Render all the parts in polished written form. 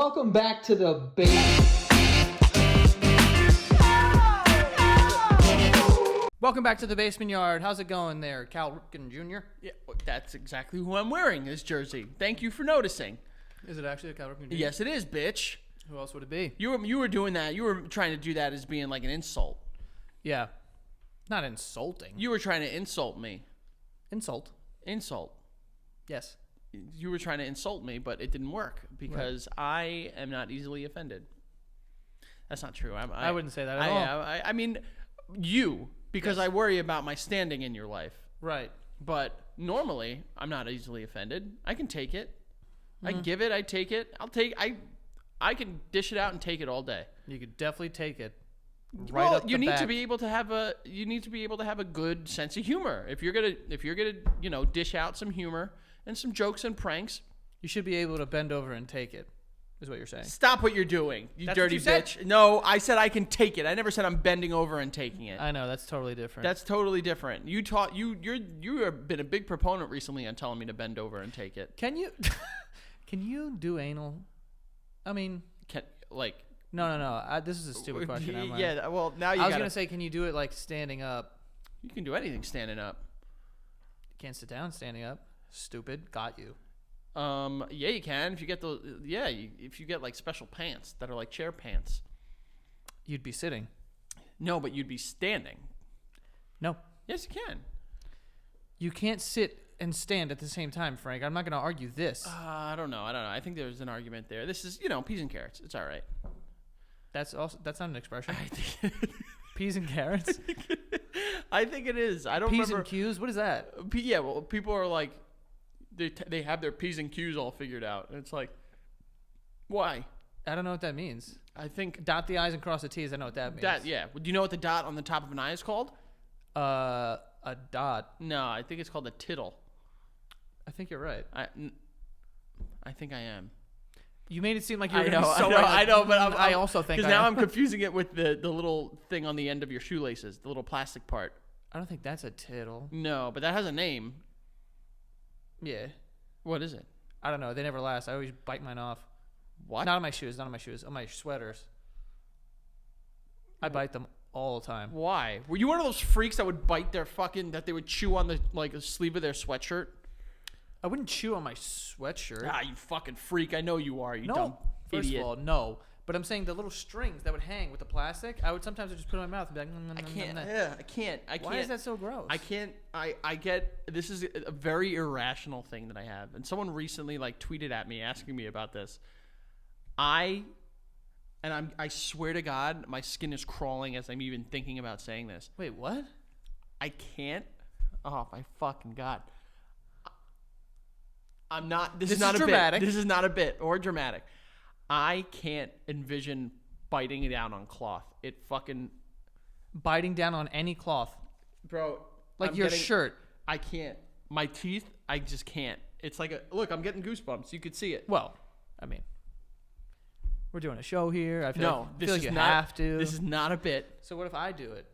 Welcome back to the base. Welcome back to the Basement Yard. How's it going there, Cal Ripken Jr.? Yeah, that's exactly who I'm wearing, this jersey. Thank you for noticing. Is it actually a Cal Ripken Jr.? Yes, it is, bitch. Who else would it be? You were doing that. You were trying to do that as being like an insult. Yeah. Not insulting. You were trying to insult me. Insult. Insult. Yes. You were trying to insult me, but it didn't work because I am not easily offended. That's not true. I wouldn't say that at all. I mean, you, because I worry about my standing in your life. Right. But normally, I'm not easily offended. I can take it. I can give it. I take it. I can dish it out and take it all day. You could definitely take it. Well, up you the need back. to be able to have a good sense of humor. If you're gonna dish out some humor and some jokes and pranks, You should be able to bend over and take it, is what you're saying. stop what you're doing, you That's dirty what you said. bitch. No, I said I can take it. I never said I'm bending over and taking it. I know, that's taught different. That's totally different. You have been a big proponent recently on telling me to bend over and take it. Can you can you do anal? I mean, no. This is a stupid question. Yeah, well, now you I was going to say, can you do it like standing up? you can do anything standing up. You can't sit down standing up. Stupid. Got you. Yeah, you can if you get if you get like special pants that are like chair pants. You'd be sitting. No, but you'd be standing. No. Yes, you can. You can't sit and stand at the same time, Frank. I'm not going to argue this. I don't know. I think there's an argument there. This is, peas and carrots. It's all right. That's not an expression. I think, Peas and carrots? I think it is. I don't P's remember. and Q's? What is that? Yeah, well, people are like, they have their P's and Q's all figured out. And it's like, why? I don't know what that means. I think Dot the I's and cross the T's. I know what that means. yeah. Do you know what the dot on the top of an I is called? A dot. No, I think it's called a tittle. I think you're right. I think I am. You made it seem like you were I going to know, be so I know, right. I know, but I also think because I now am. I'm confusing it with the little thing on the end of your shoelaces, the little plastic part. I don't think that's a tittle. No, but that has a name. Yeah. What is it? I don't know. They never last. I always bite mine off. What? Not on my shoes. Not on my shoes. On my sweaters. I bite them all the time. Why? Were you one of those freaks that would bite that they would chew on the sleeve of their sweatshirt? I wouldn't chew on my sweatshirt. Ah, you fucking freak. I know you are, you No. dumb First idiot. of all, no. But I'm saying the little strings that would hang with the plastic, I would sometimes just put it in my mouth and be like, I can't. Why is that so gross? I can't. I get. This is a very irrational thing that I have, and someone recently tweeted at me asking me about this. I swear to God, my skin is crawling as I'm even thinking about saying this. Wait, what? I can't. Oh my fucking God. I'm not. This is not dramatic. a bit. This is not a bit or dramatic. I can't envision biting it down on cloth. It fucking. Biting down on any cloth. Bro. Like your shirt. I can't. My teeth, I just can't. It's like look, I'm getting goosebumps. You could see it. Well, I mean, we're doing a show here. I feel No, like, this feel is like you not. have to. This is not a bit. So what if I do it?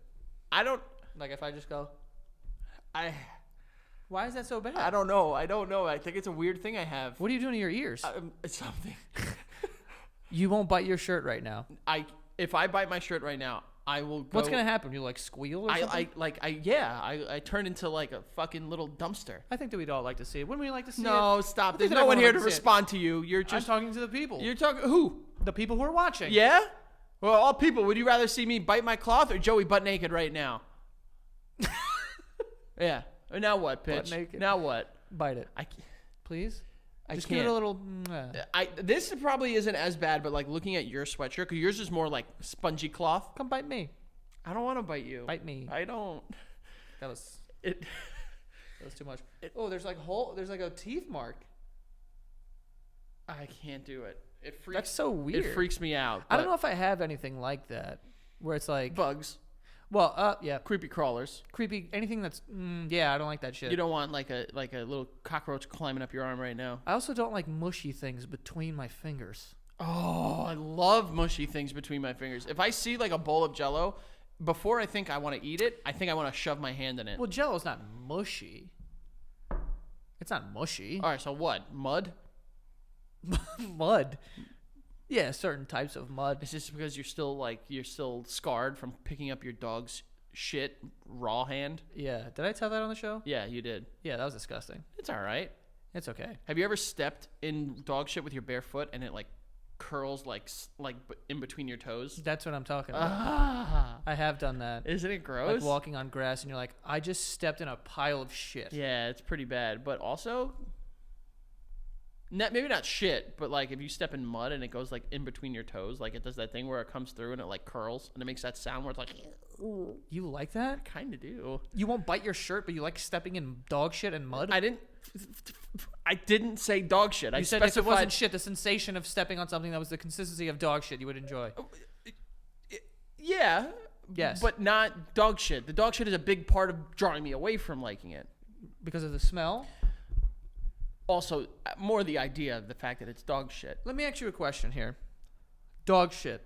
I don't. Like if I just go, I why is that so bad? don't know. I don't know. I think it's a weird thing I have. What are you doing to your ears? It's something. You won't bite your shirt right now. If I bite my shirt right now, I will go. What's gonna happen? You like squeal or something? I turn into like a fucking little dumpster. I think that we'd all like to see it. Wouldn't we like to see it? No, stop. I There's think no that one here to everyone likes to see respond to you. You're I'm just talking to the people. You're talking who? The people who are watching. Yeah? Well, all people, would you rather see me bite my cloth or Joey butt naked right now? Yeah. Now what, Butt bitch? naked. Now what? Bite it, I can't. please. I Just can't. give it a little. This probably isn't as bad, but like looking at your sweatshirt, because yours is more like spongy cloth. Come bite me. I don't want to bite you. Bite me. I don't. That was It. too much. There's like a teeth mark. I can't do it. It freaks. That's so weird. It freaks me out. I don't know if I have anything like that, where it's like, Bugs, yeah, creepy crawlers. creepy. Anything that's, yeah, I don't like that shit. You don't want like a little cockroach climbing up your arm right now. I also don't like mushy things between my fingers. Oh, I love mushy things between my fingers. If I see like a bowl of Jello, before I think I want to eat it, I think I want to shove my hand in it. Well, Jello's not mushy. It's not mushy. All right, so what? Mud? Mud. Yeah, certain types of mud. Is this because you're still scarred from picking up your dog's shit raw hand? Yeah. Did I tell that on the show? Yeah, you did. Yeah, that was disgusting. It's all right. It's okay. Have you ever stepped in dog shit with your bare foot and it like curls like in between your toes? That's what I'm talking about. Ah, I have done that. isn't it Like gross? walking on grass and you're like, I just stepped in a pile of shit. Yeah, it's pretty bad. But also, maybe not shit, but like if you step in mud and it goes like in between your toes, like it does that thing where it comes through and it like curls and it makes that sound where it's like, You like that? kind of do. You won't bite your shirt, but you like stepping in dog shit and mud? I didn't say dog shit. I You said if it specified. wasn't shit, the sensation of stepping on something that was the consistency of dog shit you would enjoy. Yeah. Yes. But not dog shit. The dog shit is a big part of drawing me away from liking it. Because of the smell? Also, more the idea of the fact that it's dog shit. Let me ask you a question here. Dog shit.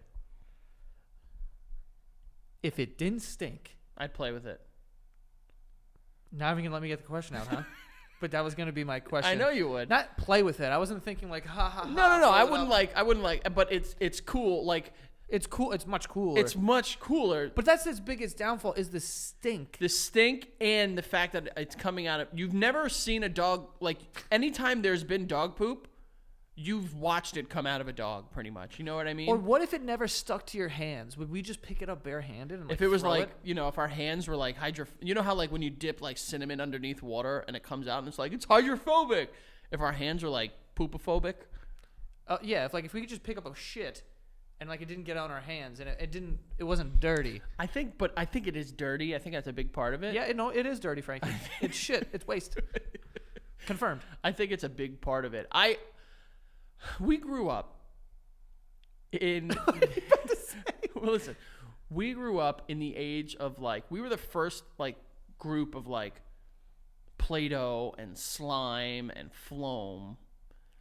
If it didn't stink, I'd play with it. not even gonna let me get the question out, huh? But that was gonna be my question. I know you would. Not play with it. I wasn't thinking like ha ha ha. No. throw I it wouldn't up. like. But it's cool. Like It's cool. It's much cooler. it's much cooler. But that's its biggest downfall is the stink. The stink and the fact that it's coming out of. You've never seen a dog like. Anytime there's been dog poop, you've watched it come out of a dog, pretty much. You know what I mean? Or what if it never stuck to your hands? Would we just pick it up barehanded and like, if it was throw like, if our hands were like you know how like when you dip like cinnamon underneath water and it comes out and it's like it's hydrophobic. If our hands were like poopophobic, yeah, if we could just pick up a shit and like it didn't get on our hands and it wasn't dirty. I think it is dirty. I think that's a big part of it. Yeah, no, it is dirty, Frankie. It's shit. It's waste. Confirmed. I think it's a big part of it. We grew up in. Well, listen, we grew up in the age of like we were the first like group of like Play-Doh and slime and Floam.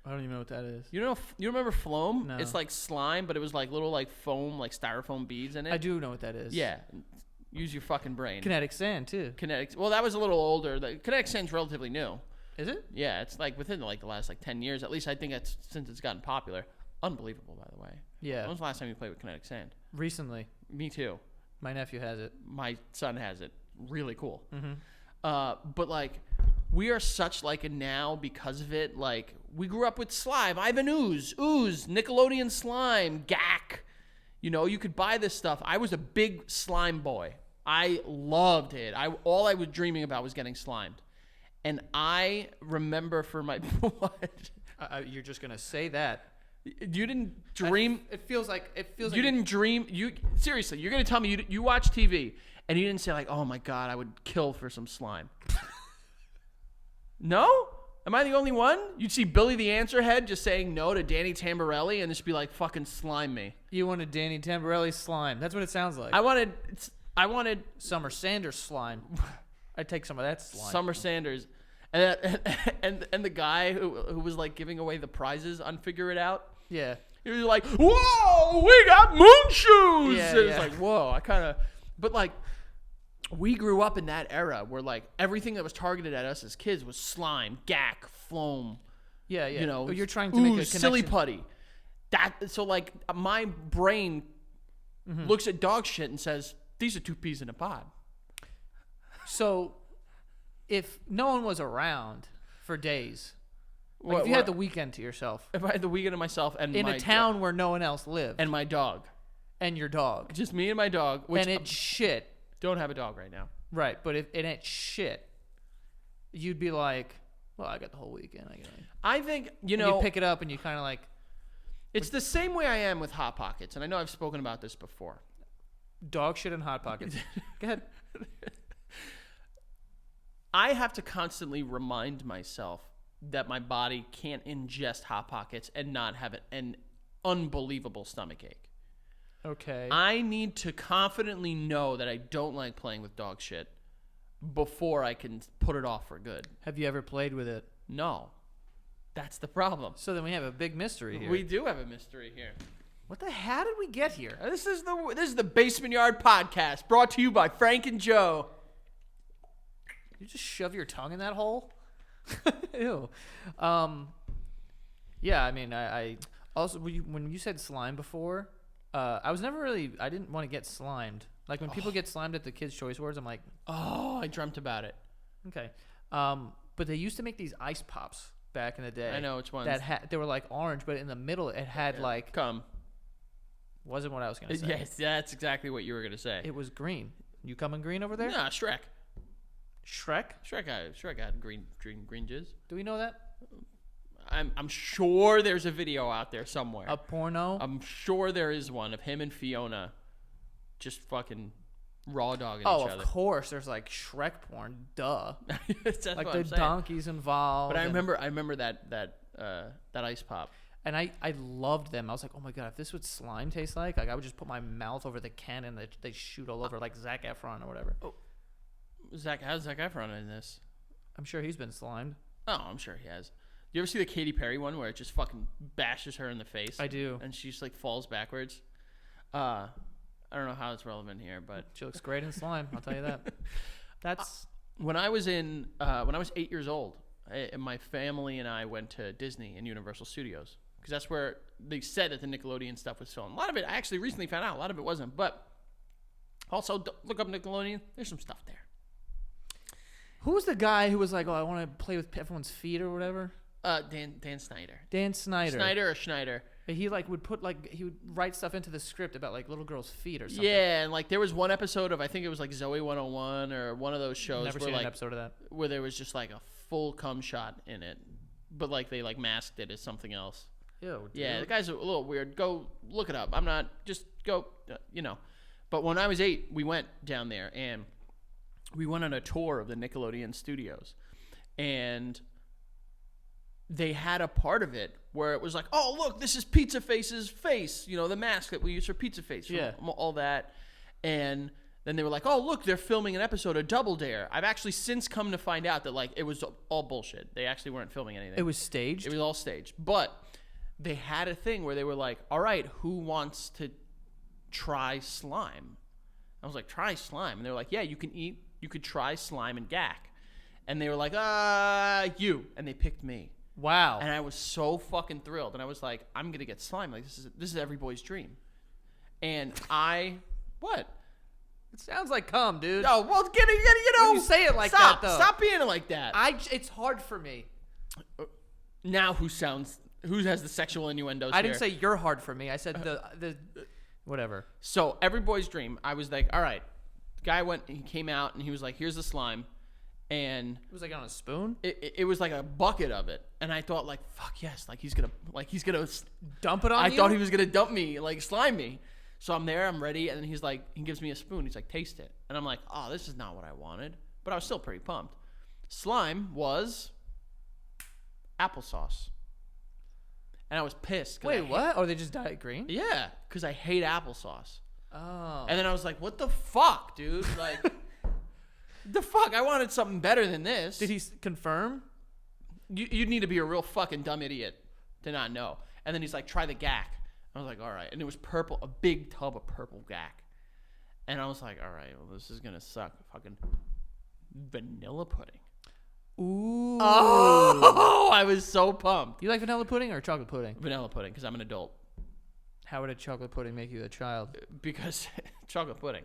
I don't even know what that is. You remember Floam? No. It's like slime, but it was like little like foam, like styrofoam beads in it. I do know what that is. Yeah, use your fucking brain. Kinetic sand too. Kinetic. Well, that was a little older. The Kinetic Sand's relatively new. Is it? Yeah, it's like within like the last like 10 years. At least I think that's since it's gotten popular. Unbelievable, by the way. Yeah. When was the last time you played with Kinetic Sand? Recently, Me too. my nephew has it. My son has it. Really cool. Mm-hmm. But like, we are such like a now because of it. Like, we grew up with slime. Ivan Ooze, Nickelodeon slime, Gak. You could buy this stuff. I was a big slime boy. I loved it. All I was dreaming about was getting slimed. And I remember for my what? You're just gonna say that. You didn't dream. It feels like You didn't dream. You seriously? You're gonna tell me you watch TV and you didn't say like, oh my god, I would kill for some slime. No? Am I the only one? You'd see Billy the Answerhead just saying no to Danny Tamborelli and just be like, fucking slime me. You wanted Danny Tamborelli slime. That's what it sounds like. I wanted Summer Sanders slime. I'd take some of that slime. Summer Sanders, and the guy who was like giving away the prizes on Figure It Out. Yeah. He was like, whoa, we got moon shoes. Yeah, and it's yeah. like, whoa, but like, we grew up in that era where like everything that was targeted at us as kids was slime, Gak, Floam. Yeah, yeah. Oh, You're trying to make a connection. silly putty. So like my brain looks at dog shit and says, these are two peas in a pod. So, if no one was around for days, like What- if you had what- the weekend to yourself If I had the weekend to myself and in my a town where no one else lived, and my dog, and your dog, just me and my dog, which and it's shit, don't have a dog right now. right? But if and it's shit, you'd be like, well, I got the whole weekend. I think You pick it up and you kind of like it's the same way I am with Hot Pockets, and I know I've spoken about this before. dog shit and hot pockets. Go ahead. I have to constantly remind myself that my body can't ingest Hot Pockets and not have an unbelievable stomach ache. Okay. I need to confidently know that I don't like playing with dog shit before I can put it off for good. Have you ever played with it? No. That's the problem. So then we have a big mystery here. We do have a mystery here. What the? How did we get here? This is the Basement Yard Podcast, brought to you by Frank and Joe. You just shove your tongue in that hole? Ew. Yeah, I mean, I Also, when you said slime before, I didn't want to get slimed. Like when people get slimed at the Kids' Choice Awards, I'm like, Oh, I dreamt about it. okay. But they used to make these ice pops back in the day. I know which ones. They were like orange, but in the middle it had like Come. wasn't what I was gonna say. Yes, that's exactly what you were gonna say. It was green. You coming green over there? Nah, Shrek. Shrek? Shrek had green jizz. Do we know that? I'm sure there's a video out there somewhere. A porno? I'm sure there is one of him and Fiona just fucking raw dogging Oh, each of other. course. There's like Shrek porn. Duh. That's Like what the I'm saying. donkeys involved. But I and- remember that ice pop. And I loved them. I was like, oh my god, if this would slime taste like I would just put my mouth over the can and they shoot all over like Zac Efron or whatever. How's Zac Efron in this? I'm sure he's been slimed. Oh, I'm sure he has. You ever see the Katy Perry one where it just fucking bashes her in the face? I do. And she just like falls backwards. I don't know how it's relevant here, but She looks great in slime. I'll tell you that. That's when I was 8 years old, my family and I went to Disney and Universal Studios because that's where they said that the Nickelodeon stuff was filmed. A lot of it, I actually recently found out, a lot of it wasn't. But also, look up Nickelodeon. There's some stuff there. who was the guy who was like, oh, I want to play with everyone's feet or whatever? Dan Snyder. Dan Snyder. Snyder or Schneider? He like would put like he would write stuff into the script about like little girls' feet or something. Yeah, and like there was one episode of I think it was like Zoe 101 or one of those shows Never where seen like an episode of that. where there was just like a full cum shot in it, but like they like masked it as something else. Ew, dude. Yeah, the guy's a little weird. Go look it up. I'm not just go, But when I was 8, we went down there and we went on a tour of the Nickelodeon studios, and they had a part of it where it was like, oh, look, this is Pizza Face's face, the mask that we use for Pizza Face, Yeah. all that. And then they were like, oh, look, they're filming an episode of Double Dare. I've actually since come to find out that like it was all bullshit. They actually weren't filming anything. It was staged. It was all staged. But they had a thing where they were like, all right, who wants to try slime? I was like, try slime. And they were like, yeah, you could try slime and gack. And they were like, you. And they picked me. Wow. And I was so fucking thrilled. And I was like, I'm going to get slime. Like, this is every boy's dream. And what? It sounds like cum, dude. Oh, well, When you say it like stop, that, though. Stop being like that. It's hard for me. Now who has the sexual innuendos I didn't here? say you're hard for me. I said the whatever. So every boy's dream, I was like, all right. The guy he came out and he was like, here's the slime. And It was like on a spoon. it was like a bucket of it. And I thought like, fuck yes. Like he's gonna Dump it on I you. thought he was gonna dump me, like slime me. So I'm there, I'm ready. And then he's like, he gives me a spoon. He's like, taste it. And I'm like, oh, this is not what I wanted. But I was still pretty pumped. Slime was applesauce. And I was pissed. 'cause Wait, what? Or they just dyed it green? Yeah, because I hate applesauce. Oh. And then I was like, what the fuck, dude? Like, the fuck? I wanted something better than this. Did he confirm? You'd need to be a real fucking dumb idiot to not know. And then he's like, try the gack. I was like, all right. And it was purple, a big tub of purple gack. And I was like, all right, well, this is going to suck. Fucking vanilla pudding. Ooh. Oh, I was so pumped. You like vanilla pudding or chocolate pudding? Vanilla pudding, because I'm an adult. How would a chocolate pudding make you a child? Because chocolate pudding.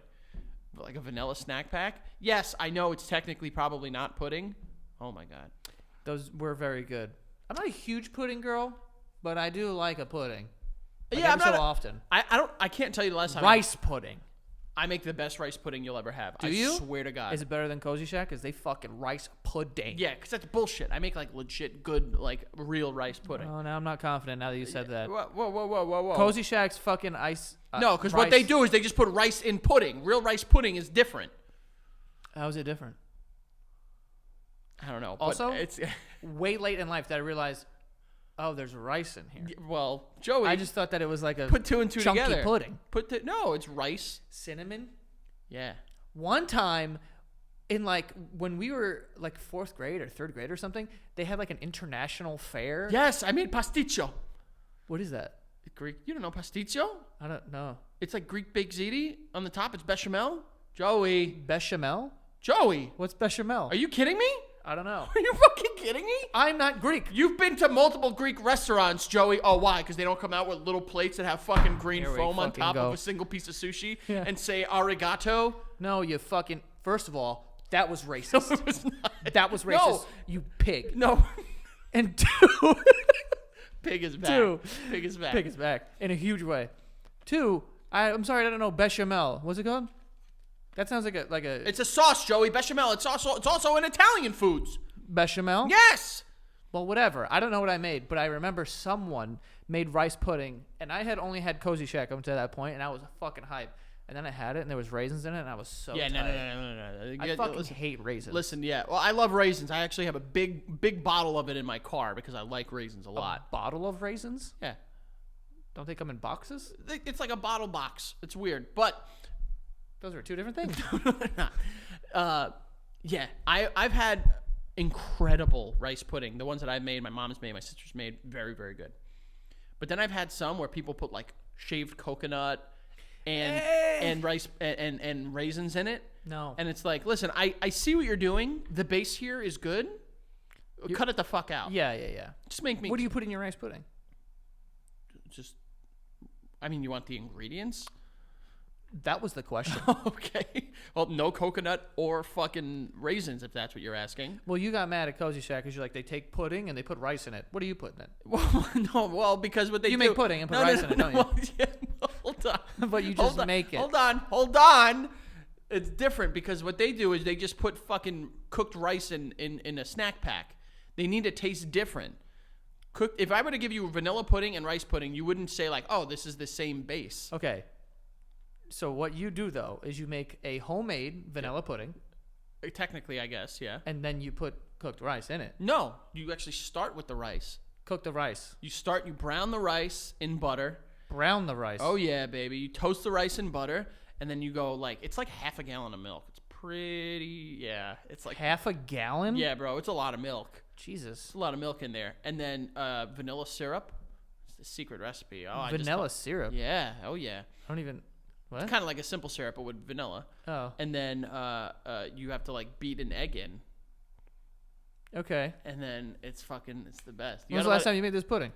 Like a vanilla snack pack? Yes, I know it's technically probably not pudding. Oh, my God. Those were very good. I'm not a huge pudding girl, but I do like a pudding. Like Yeah, I'm every not so often. I can't tell you the last time. Rice pudding. I make the best rice pudding you'll ever have. Do I you? swear to God. Is it better than Cozy Shack? Because they fucking rice pudding. Yeah, because that's bullshit. I make like legit good, like real rice pudding. Oh, now I'm not confident now that you said that. Whoa. Cozy Shack's fucking ice. No, because what they do is they just put rice in pudding. Real rice pudding is different. How is it different? I don't know. Also, but it's way late in life that I realized, oh, there's rice in here. well, Joey. I just thought that it was like a put two and two chunky together. pudding. No, it's rice. Cinnamon. Yeah. One time, in like when we were like 4th grade or 3rd grade or something, they had like an international fair. Yes, I made pasticcio. What is that? Greek. You don't know pasticcio? I don't know. It's like Greek baked ziti. On the top, it's bechamel. Joey. Bechamel? Joey. What's bechamel? Are you kidding me? I don't know. Are you fucking kidding me? I'm not Greek. You've been to multiple Greek restaurants, Joey. Oh, why? Because they don't come out with little plates that have fucking green Here we foam on fucking top go. of a single piece of sushi Yeah. and say arigato. No, you fucking. First of all, that was racist. It was not. That was racist. No. You pig. No. And two. Pig is back. Two. Pig is back. Pig is back in a huge way. Two. I'm sorry, I don't know. Bechamel. What's it called? That sounds like a It's a sauce, Joey. Bechamel. It's also in Italian foods. bechamel. Yes. Well, whatever. I don't know what I made, but I remember someone made rice pudding, and I had only had Cozy Shack up to that point, and I was a fucking hype. And then I had it, and there was raisins in it, and I was so Yeah. tired. No. I fucking hate raisins. Listen, yeah. Well, I love raisins. I actually have a big bottle of it in my car because I like raisins a lot. Bottle of raisins? Yeah. Don't they come in boxes? It's like a bottle box. It's weird, but Those are two different things. yeah, I've had incredible rice pudding. The ones that I've made, my mom's made, my sister's made, very, very good. But then I've had some where people put like shaved coconut and rice and raisins in it. No. And it's like, listen, I see what you're doing. The base here is good. Cut it the fuck out. Yeah. Just make me. What do you put in your rice pudding? Just. I mean, you want the ingredients? That was the question. Okay. Well, no coconut or fucking raisins, if that's what you're asking. Well, you got mad at Cozy Shack because you're like, they take pudding and they put rice in it. What are you putting in? Well, no. Well, because what they You do, make pudding and put rice in it, don't you? Well, yeah, hold on. But you Hold just on, make it. Hold on. It's different because what they do is they just put fucking cooked rice in a snack pack. They need to taste different. Cooked. If I were to give you vanilla pudding and rice pudding, you wouldn't say like, oh, this is the same base. Okay. So what you do, though, is you make a homemade vanilla pudding, Technically, I guess, yeah. and then you put cooked rice in it. No, you actually start with the rice. Cook the rice. You brown the rice in butter. Brown the rice. Oh yeah, baby. You toast the rice in butter, and then you go like, it's like half a gallon of milk. It's pretty, yeah. It's like, Half a gallon? yeah, bro. It's a lot of milk. Jesus. It's a lot of milk in there. And then vanilla syrup. It's the secret recipe. Oh, Vanilla syrup? Yeah. Oh yeah. I don't even... What? It's kind of like a simple syrup, but with vanilla. Oh. And then you have to like beat an egg in, Okay. and then it's the best. You When was gotta the last let time you made this pudding?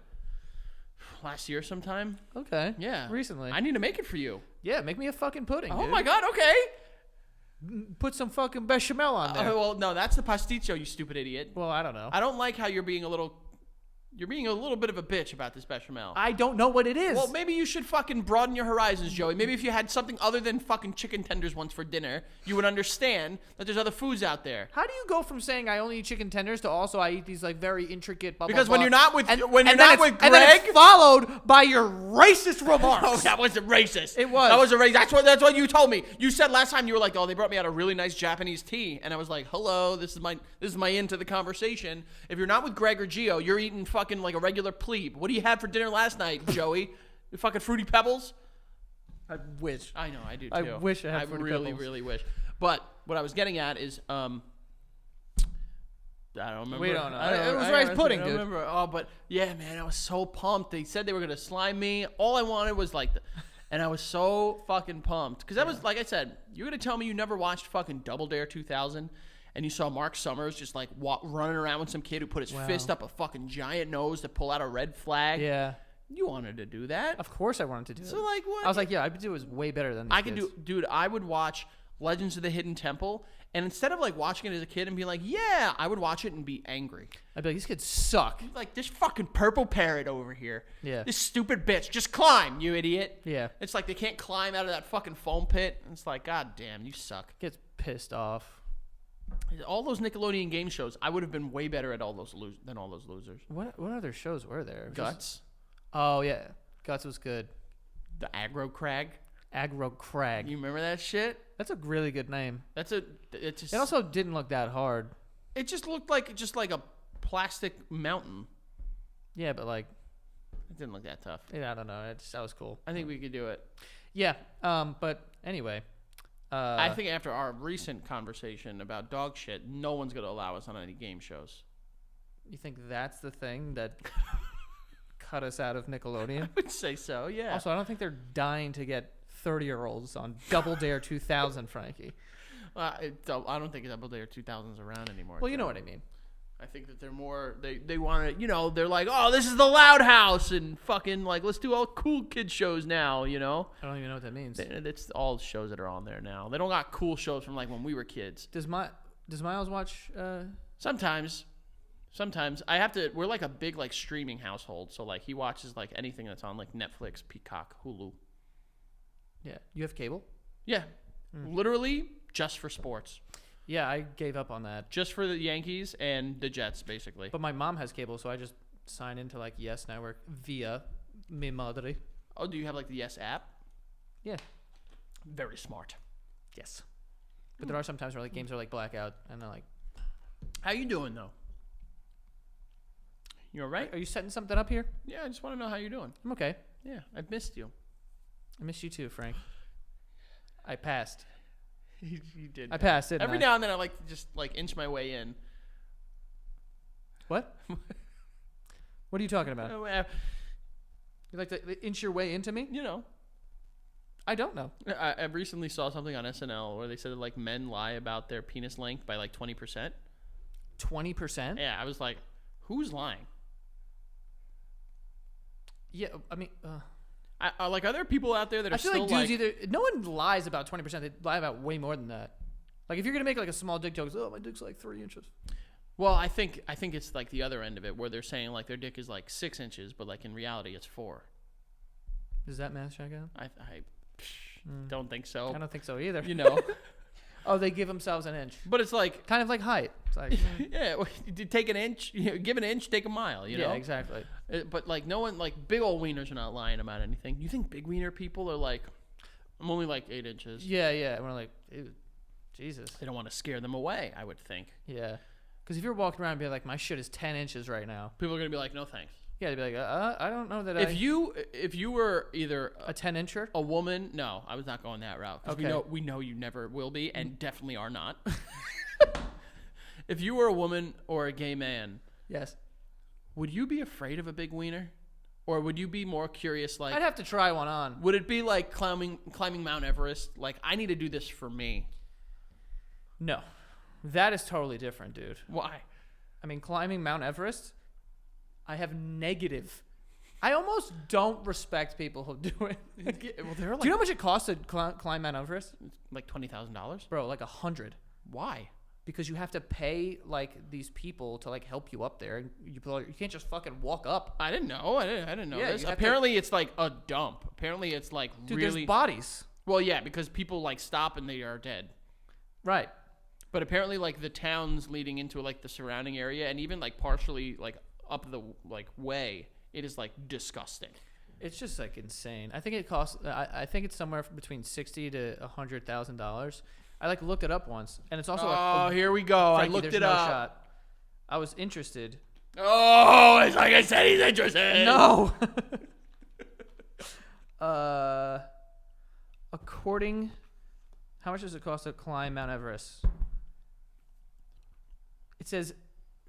last year sometime. Okay. Yeah. Recently. I need to make it for you. Yeah, make me a fucking pudding, Oh dude. my god. Okay. Put some fucking bechamel on there. Well, no, that's the pasticcio, you stupid idiot. Well, I don't know. I don't like how you're being a little bit of a bitch about this bechamel. I don't know what it is. Well, maybe you should fucking broaden your horizons, Joey. Maybe if you had something other than fucking chicken tenders once for dinner, you would understand that there's other foods out there. How do you go from saying I only eat chicken tenders to also I eat these like very intricate blah, Because blah, when blah, you're not with- and when you're then not it's- with and then it's Greg- followed by your racist remarks. Oh, that wasn't racist. It was. That was a racist. That's what you told me. You said last time you were like, "Oh, they brought me out a really nice Japanese tea," and I was like, "Hello, this is my into the conversation." If you're not with Greg or Gio, you're eating fucking like a regular plebe. What do you have for dinner last night, Joey? You fucking Fruity Pebbles? I wish. I know, I do too. I wish I had Fruity really, Pebbles. really wish. But what I was getting at is, I don't remember. We don't know. I It was I rice honestly pudding, don't dude. remember. Oh, but yeah, man, I was so pumped. They said they were gonna slime me. All I wanted was like, and I was so fucking pumped because that was like I said. You're gonna tell me you never watched fucking Double Dare 2000? And you saw Mark Summers just like running around with some kid who put his fist up a fucking giant nose to pull out a red flag. Yeah. You wanted to do that. Of course I wanted to do it. So like what? I was like, yeah, I could do it way better than these I could kids. do, dude. I would watch Legends of the Hidden Temple, and instead of like watching it as a kid and being like, yeah, I would watch it and be angry. I'd be like, these kids suck. Like this fucking purple parrot over here. Yeah. This stupid bitch. Just climb, you idiot. Yeah. It's like they can't climb out of that fucking foam pit. And it's like, god damn, you suck. Gets pissed off. All those Nickelodeon game shows, I would have been way better at than all those losers. What other shows were there? Guts, Oh yeah, Guts was good. the Aggro Crag. Aggro Crag. You remember that shit? That's a really good name. It just It also didn't look that hard. it just looked like a plastic mountain. Yeah, but like, It didn't look that tough. yeah, I don't know. That was cool. I think we could do it. Yeah. But anyway. I think after our recent conversation about dog shit, no one's going to allow us on any game shows. You think that's the thing that cut us out of Nickelodeon? I would say so, yeah. Also, I don't think they're dying to get 30-year-olds on Double Dare 2000, Frankie. I don't think Doubleday or 2000's around anymore. Well, you Joe. know what I mean. I think that they're more they want to, they're like, oh, this is the Loud House and fucking like let's do all cool kid shows now, I don't even know what that means. It's all shows that are on there now. They don't got cool shows from like when we were kids. Does Miles watch? Sometimes I have to. We're like a big like streaming household, so like he watches like anything that's on like Netflix, Peacock, Hulu. Yeah, you have cable. Yeah, literally just for sports, Yeah, I gave up on that. just for the Yankees and the Jets, basically. But my mom has cable, so I just sign into like Yes Network via mi madre. Oh, do you have like the Yes app? Yeah. Very smart. Yes. But there are some times where like games are like blackout, and they're like, How you doing though? You all right? "Are you setting something up here?" Yeah, I just want to know how you're doing. I'm okay. Yeah, I've missed you. I miss you too, Frank. I passed. You did. I passed, didn't Every I? now and then I like to just like inch my way in. What? What are you talking about? Uh, You like to inch your way into me? You know, I don't know. I recently saw something on SNL where they said that like men lie about their penis length by like 20%. 20%? Yeah, I was like, who's lying? Yeah, I mean, Like, are there people out there that are I feel still like dudes either. No one lies about 20%. They lie about way more than that. Like if you're gonna make like a small dick joke, oh, my dick's like 3 inches. Well, I think it's like the other end of it where they're saying like their dick is like 6 inches, but like in reality it's 4. Does that math check out? I don't think so. I don't think so either. You know, Oh, they give themselves an inch. but it's like, Kind of like height. It's like, yeah, well, you take an inch, give an inch, take a mile. You know, yeah, exactly. But like no one, like big old wieners are not lying about anything. You think big wiener people are like, I'm only like 8 inches. Yeah, yeah. And we're like, ew, Jesus. They don't want to scare them away, I would think. Yeah. Because if you're walking around and be like, my shit is 10 inches right now. People are gonna be like, no thanks. Yeah, they'd be like, I don't know that If you were either a 10 incher? a woman, no, I was not going that route. 'Cause Okay. we know you never will be, and definitely are not. If you were a woman or a gay man, Yes. would you be afraid of a big wiener, or would you be more curious? Like, I'd have to try one on. would it be like climbing Mount Everest? Like, I need to do this for me. No. That is totally different, dude. Why? I mean, climbing Mount Everest, I have negative. I almost don't respect people who do it. Well, they're like Do you know how much it costs to climb Mount Everest? $20,000. Bro, like 100. Why? Because you have to pay like these people to like help you up there. You can't just fucking walk up. I didn't know. I didn't know Yeah, this. you have Apparently, it's like a dump. Apparently, it's like Dude, really. there's bodies. Well, yeah, because people like stop and they are dead. Right. But apparently, like the towns leading into like the surrounding area, and even like partially like up the like way, it is like disgusting. It's just like insane. I think it costs. I think it's somewhere between $60,000 to $100,000. I like looked it up once, and it's also. Oh, here we go. Frankie, I looked there's it no up. Shot. I was interested. Oh, it's like I said, he's interested. No. According, how much does it cost to climb Mount Everest? It says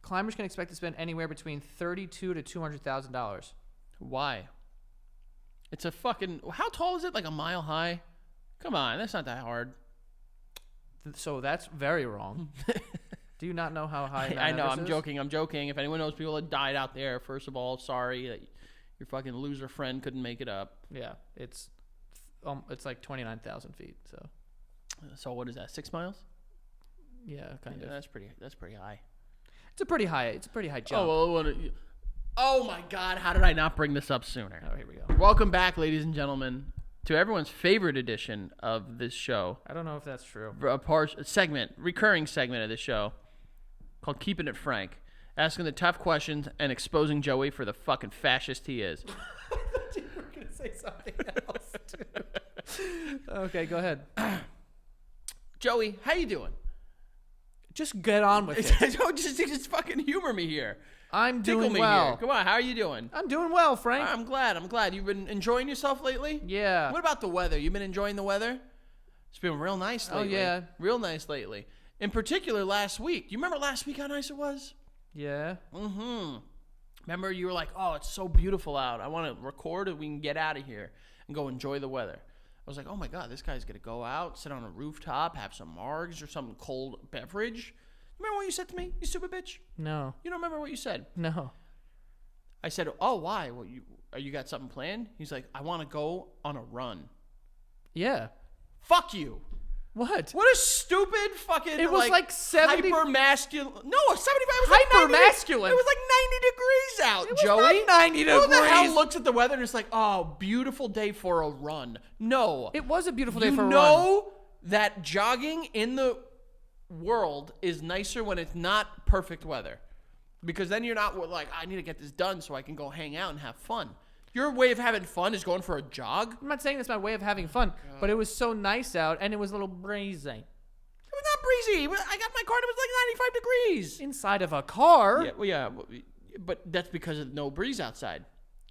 climbers can expect to spend anywhere between $32,000 to $200,000. Why? It's a fucking. How tall is it? Like a mile high? Come on, that's not that hard. So that's very wrong. Do you not know how high Mount I know. Everest I'm is? joking. I'm joking. If anyone knows people that died out there, first of all, sorry that your fucking loser friend couldn't make it up. Yeah, it's like 29,000 feet. So what is that? 6 miles? yeah, kind Yeah, of. that's pretty high. It's a pretty high jump. Oh well. Oh my God! How did I not bring this up sooner? Oh, here we go. Welcome back, ladies and gentlemen, to everyone's favorite edition of this show. I don't know if that's true. A recurring segment of this show called Keeping It Frank, asking the tough questions and exposing Joey for the fucking fascist he is. I thought you were gonna say something else too. Okay, go ahead. Joey, how you doing? Just get on with it. Don't just fucking humor me here. I'm Tickle doing me well. here. Come on, how are you doing? I'm doing well, Frank. I'm glad. You've been enjoying yourself lately? Yeah. What about the weather? You been enjoying the weather? It's been real nice lately. Oh, yeah. Real nice lately. In particular, last week. You remember last week how nice it was? Yeah. Mm-hmm. Remember you were like, oh, it's so beautiful out. I want to record and we can get out of here and go enjoy the weather. was like, oh my God, this guy's going to go out, sit on a rooftop, have some margs or some cold beverage. Remember what you said to me, you stupid bitch? No. You don't remember what you said? No. I said, oh, why? Well, you got something planned? He's like, I want to go on a run. Yeah. Fuck you. What? What a stupid fucking. It was like 70 hyper masculine. No, 75 was Hyper like 90 masculine. It was like 90 degrees out, It was Joey. not 90 Who the hell degrees. looks at the weather and is like, oh, beautiful day for a run? No. It was a beautiful day You for a run. know that jogging in the world is nicer when it's not perfect weather. Because then you're not like, I need to get this done so I can go hang out and have fun. Your way of having fun is going for a jog? I'm not saying that's my way of having fun, but it was so nice out and it was a little breezy. It was not breezy. I got my car and it was like 95 degrees. Inside of a car Yeah, but that's because of no breeze outside.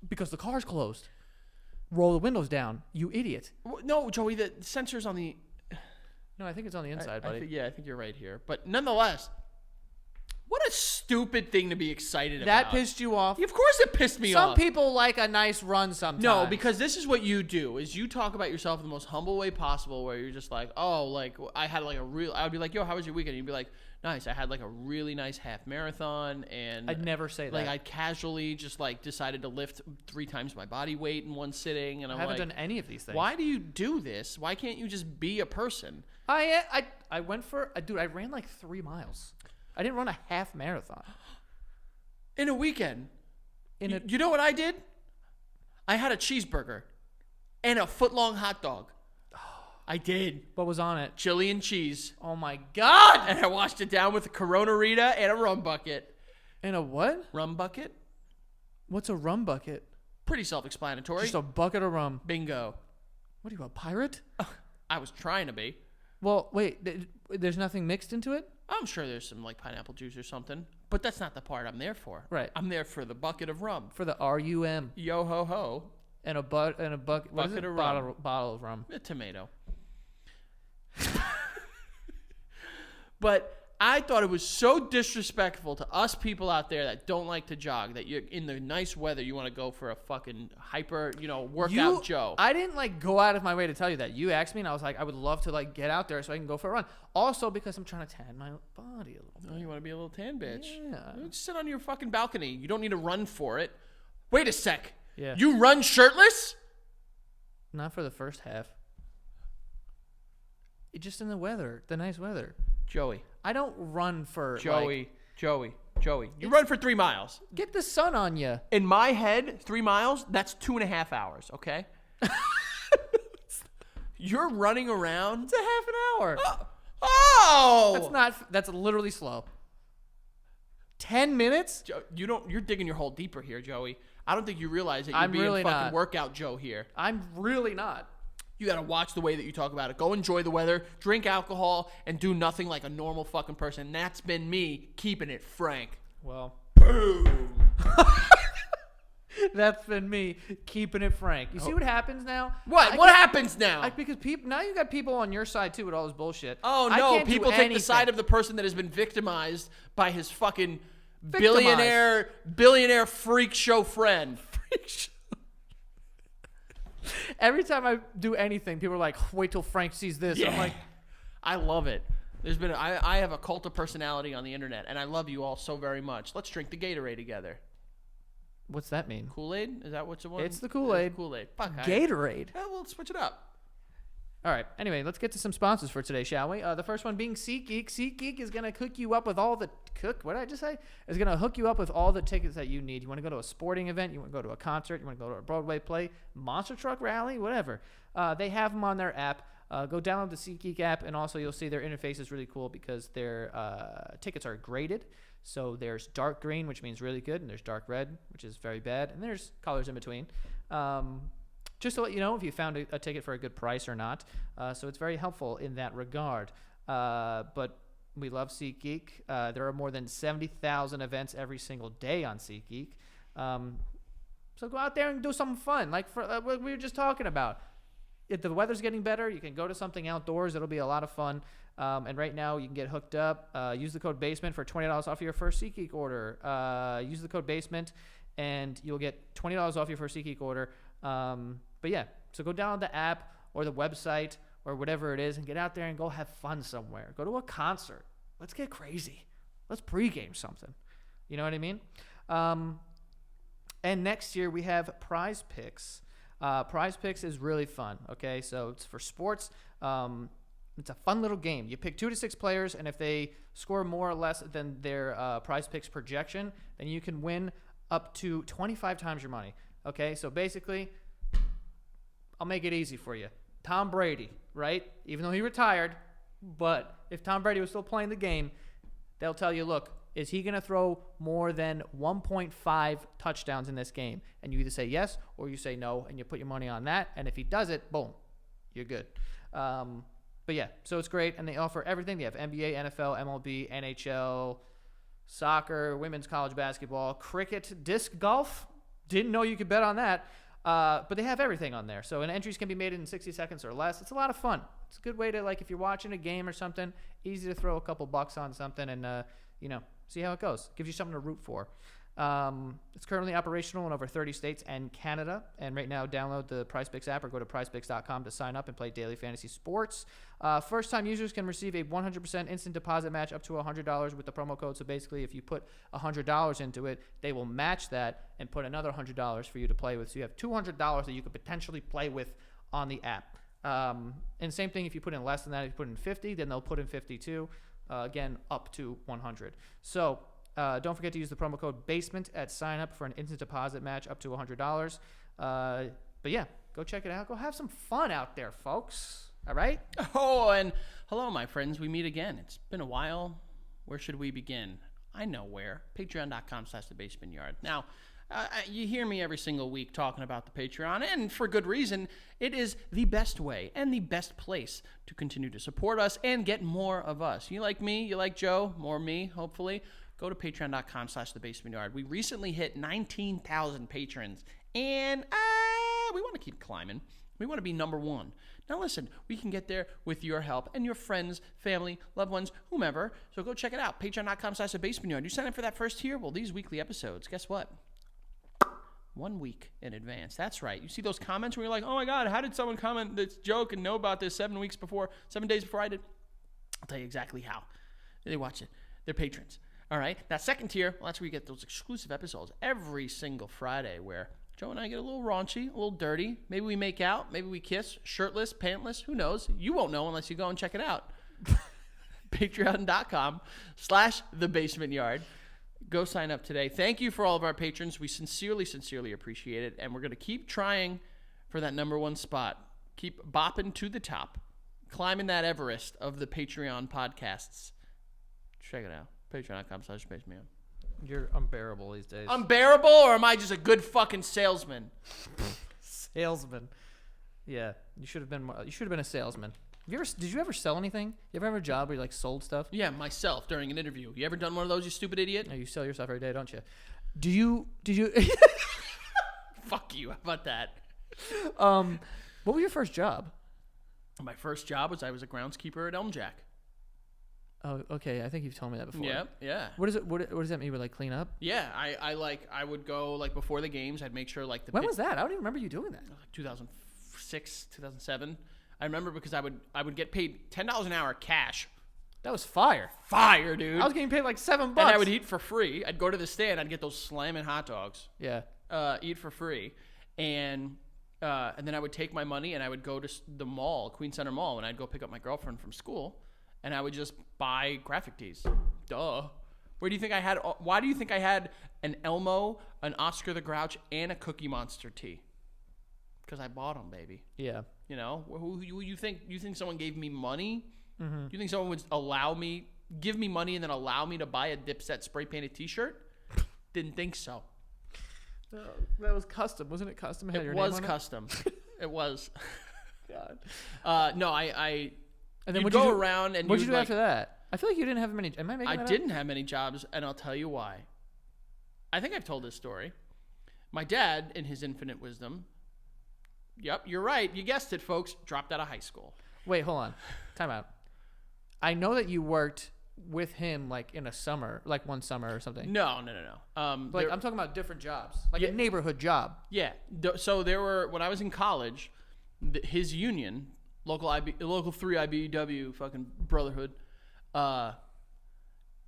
because the car's closed. Roll the windows down, you idiot. No, Joey, the sensor's on the... No, I think it's on the inside, buddy. I think you're right here. But nonetheless, what a stupid thing to be excited That about. pissed you off? Of course it pissed me Some off. people like a nice run sometimes. No, because this is what you do, is you talk about yourself in the most humble way possible, where you're just like, oh, like, I had like I would be like, yo, how was your weekend? And you'd be like, nice, I had like a really nice half marathon, and I'd never say that. like I casually just like decided to lift 3 times my body weight in one sitting, and I I'm haven't like, done any of these things. why do you do this? Why can't you just be a person? I went for, dude, I ran like 3 miles. I didn't run a half marathon. In a weekend. In a, You know what I did? I had a cheeseburger and a foot-long hot dog. I did. what was on it? Chili and cheese. Oh my God! And I washed it down with a Corona Rita and a rum bucket. In a what? Rum bucket? What's a rum bucket? Pretty self-explanatory. Just a bucket of rum. Bingo. What are you, a pirate? I was trying to be. Well, wait, there's nothing mixed into it? I'm sure there's some like pineapple juice or something, but that's not the part I'm there for. Right. I'm there for the bucket of rum. For the RUM. Yo ho ho. And a bucket. What is Bucket it? of Bottle of rum. A tomato. But I thought it was so disrespectful to us people out there that don't like to jog, that you're in the nice weather, you want to go for a fucking hyper, workout Joe. I didn't like go out of my way to tell you that. You asked me, and I was like, I would love to like get out there so I can go for a run. Also, because I'm trying to tan my body a little bit. Oh, you want to be a little tan bitch? Yeah. Just sit on your fucking balcony. You don't need to run for it. Wait a sec. Yeah. You run shirtless? Not for the first half. Just in the weather, the nice weather. Joey. I don't run for Joey. You run for 3 miles. Get the sun on you. In my head, 3 miles, that's 2.5 hours, okay? You're running around. It's a half an hour. Oh! That's literally slow. 10 minutes? You're digging your hole deeper here, Joey. I don't think you realize that you're I'm being really fucking not. workout Joe here. I'm really not. You got to watch the way that you talk about it. Go enjoy the weather, drink alcohol, and do nothing like a normal fucking person. That's been me keeping it frank. Well, Boom. that's been me keeping it frank. You see what happens now? What? What happens now? Because people now you got people on your side too with all this bullshit. Oh I no! can't do People take the anything. side of the person that has been victimized by his fucking billionaire freak show friend. Every time I do anything, people are like, "Wait till Frank sees this." I'm like, I love it. I have a cult of personality on the internet, and I love you all so very much. Let's drink the Gatorade together. "What's that mean?" Kool-Aid? Is that what's the one? It's the Kool-Aid. Kool-Aid. Fuck. Gatorade. We'll switch it up. All right. Anyway, let's get to some sponsors for today, shall we? The first one being SeatGeek. SeatGeek is going to hook you up with all the what did I just say? Is going to hook you up with all the tickets that you need. You want to go to a sporting event, you want to go to a concert, you want to go to a Broadway play, monster truck rally, whatever. They have them on their app. Go download the SeatGeek app, and also you'll see their interface is really cool because their tickets are graded. So there's dark green, which means really good, and there's dark red, which is very bad, and there's colors in between. Just to let you know if you found a ticket for a good price or not. So it's very helpful in that regard. But we love SeatGeek. There are more than 70,000 events every single day on SeatGeek. So go out there and do something fun, like what we were just talking about. If the weather's getting better, you can go to something outdoors. It'll be a lot of fun. And right now, you can get hooked up. Use the code BASEMENT for $20 off your first SeatGeek order. Use the code BASEMENT, and you'll get $20 off your first SeatGeek order. But yeah, so go download the app. or the website or whatever it is and get out there and go have fun somewhere. Go to a concert. Let's get crazy. Let's pregame something. You know what I mean? And next year we have Prize Picks. Prize Picks is really fun. Okay, so it's for sports. It's a fun little game. You pick 2 to 6 players, and if they score more or less than their Prize Picks projection, then you can win up to 25 times your money. Okay, so basically, I'll make it easy for you. Tom Brady, right? Even though he retired, but if Tom Brady was still playing the game, they'll tell you, look, is he going to throw more than 1.5 touchdowns in this game? And you either say yes or you say no, and you put your money on that. And if he does it, boom, you're good. But yeah, so it's great, and they offer everything. They have NBA, NFL, MLB, NHL, soccer, women's college basketball, cricket, disc golf. Didn't know you could bet on that. But they have everything on there. So entries can be made in 60 seconds or less. It's a lot of fun. It's a good way to, like, if you're watching a game or something, easy to throw a couple bucks on something and, see how it goes. Gives you something to root for. It's currently operational in over 30 states and Canada. And right now, download the PrizePicks app or go to prizepicks.com to sign up and play daily fantasy sports. First-time users can receive a 100% instant deposit match up to $100 with the promo code. So basically, if you put $100 into it, they will match that and put another $100 for you to play with. So you have $200 that you could potentially play with on the app. And same thing if you put in less than that. If you put in 50, then they'll put in 50 too. Again, up to 100. So don't forget to use the promo code BASEMENT at sign up for an instant deposit match up to $100. But yeah, go check it out. Go have some fun out there, folks. All right? Oh, and hello, my friends. We meet again. It's been a while. Where should we begin? I know where. Patreon.com/thebasementyard. Now, you hear me every single week talking about the Patreon, and for good reason. It is the best way and the best place to continue to support us and get more of us. You like me? You like Joe? More me, hopefully. Go to patreon.com/thebasementyard. We recently hit 19,000 patrons, and we want to keep climbing. We want to be number one. Now listen, we can get there with your help and your friends, family, loved ones, whomever. So go check it out, patreon.com/thebasementyard. You sign up for that first tier, well, these weekly episodes, guess what? 1 week in advance. That's right. You see those comments where you're like, oh my God, how did someone comment this joke and know about this 7 days before I did? I'll tell you exactly how. They watch it. They're patrons. All right. That second tier, well, that's where you get those exclusive episodes every single Friday where Joe and I get a little raunchy, a little dirty. Maybe we make out. Maybe we kiss, shirtless, pantless. Who knows? You won't know unless you go and check it out. Patreon.com/thebasementyard. Go sign up today. Thank you for all of our patrons. We sincerely, sincerely appreciate it. And we're going to keep trying for that number one spot. Keep bopping to the top. Climbing that Everest of the Patreon podcasts. Check it out. Patreon.com/thebasementyard. You're unbearable these days. Unbearable, or am I just a good fucking salesman? Salesman. Yeah, you should have been a salesman. Did you ever sell anything? You ever have a job where you sold stuff? Yeah, myself during an interview. You ever done one of those, you stupid idiot? No, you sell yourself every day, don't you? Did you Fuck you. How about that? What was your first job? My first job was I was a groundskeeper at Elm Jack. Oh, okay. I think you've told me that before. Yeah. What does that mean? You would clean up? Yeah, I would go before the games. I'd make sure the when was that? I don't even remember you doing that. 2006, 2007. I remember because I would get paid $10 an hour cash. That was fire. Fire, dude. I was getting paid $7. And I would eat for free. I'd go to the stand. I'd get those slamming hot dogs. Yeah. Eat for free, and then I would take my money and I would go to the mall, Queen Center Mall, and I'd go pick up my girlfriend from school, and I would just buy graphic tees. Duh. Why do you think I had an Elmo, an Oscar the Grouch, and a Cookie Monster tee? Because I bought them, baby. Yeah. You know, who you think someone gave me money? Mm-hmm. You think someone would give me money and then allow me to buy a Dipset spray painted T-shirt? Didn't think so. That was custom, wasn't it? Custom. It was custom. It was. God. No, I. And then you'd go around and what'd you do after that? I feel like you didn't have many. Am I making that up? didn't have many jobs, and I'll tell you why. I think I've told this story. My dad, in his infinite wisdom. Yep, you're right. You guessed it, folks. Dropped out of high school. Wait, hold on. Time out. I know that you worked with him in a summer, one summer or something. No. I'm talking about different jobs, a neighborhood job. Yeah. So when I was in college, his union, local 3 IBEW fucking brotherhood,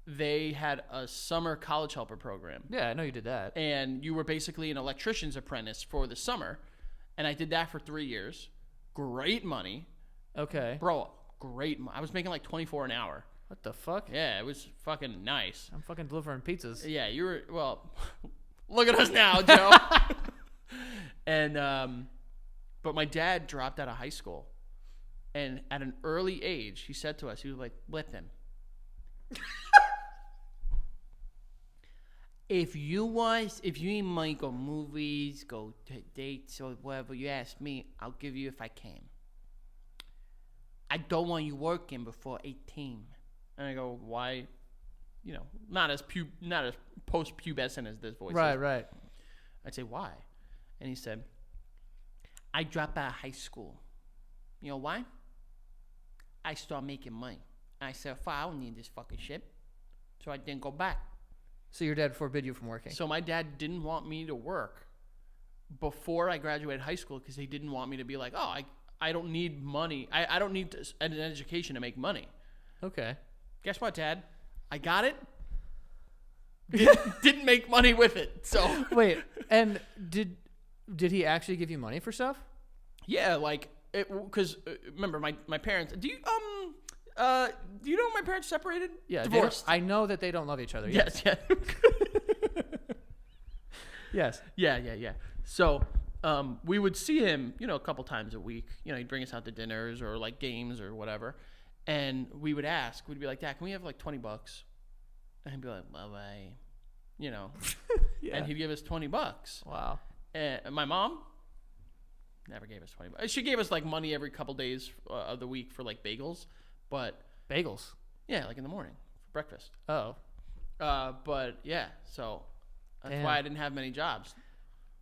they had a summer college helper program. Yeah, I know you did that. And you were basically an electrician's apprentice for the summer. And I did that for 3 years. Great money. Okay. Bro, I was making like 24 an hour. What the fuck? Yeah, it was fucking nice. I'm fucking delivering pizzas. Yeah, you were, well, look at us now, Joe. And, but my dad dropped out of high school. And at an early age, he said to us, he was like, listen, if you need money, go movies, go to dates or whatever, you ask me, I'll give you if I can. I don't want you working before 18. And I go, why? You know, not as post-pubescent as this voice is. Right. I'd say, why? And he said, I dropped out of high school. You know why? I started making money. And I said, I don't need this fucking shit. So I didn't go back. So your dad forbid you from working? So my dad didn't want me to work before I graduated high school because he didn't want me to be like, oh, I don't need money. I don't need an education to make money. Okay. Guess what, Dad? I got it. Didn't make money with it. So Wait, and did he actually give you money for stuff? yeah, like because remember my parents. Do you know my parents separated? Yeah, Divorced. I know that they don't love each other. Yes. Yeah. Yes. Yeah. So we would see him, a couple times a week. He'd bring us out to dinners or like games or whatever. And we'd be like, Dad, can we have like $20? And he'd be like, well, Yeah. and he'd give us $20. Wow. And my mom never gave us $20. She gave us like money every couple days of the week for like bagels, but Bagels. yeah, like in the morning for breakfast. Oh. But yeah, so that's Damn. why I didn't have many jobs.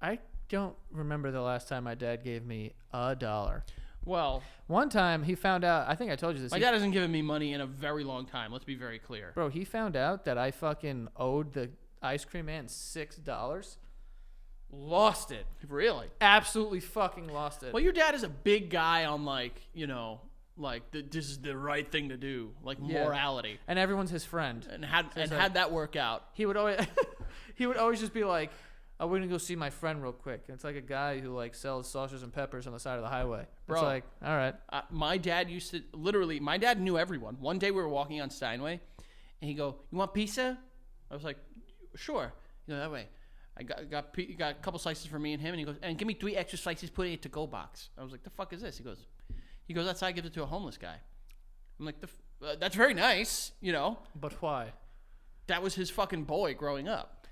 I don't remember the last time my dad gave me $1. Well, One time he found out, I think I told you this. my dad hasn't given me money in a very long time. Let's be very clear. Bro, he found out that I fucking owed the ice cream man $6. Lost it. Really? Absolutely fucking lost it. Well, your dad is a big guy on like, this is the right thing to do, like Yeah. morality, And everyone's his friend. and had like- that work out. He would always just be like, "Oh, we're gonna go see my friend real quick." And it's like a guy who like sells sausages and peppers on the side of the highway. Bro. It's like, all right. My dad used to my dad knew everyone. One day we were walking on Steinway, and he go, "You want pizza?" I was like, "Sure." That way. I got a couple slices for me and him, and he goes, "And give me 3 extra slices, put it in a to-go box." I was like, "The fuck is this?" He goes, "Outside, gives it to a homeless guy." I'm like, "That's very nice, But why? That was his fucking boy growing up.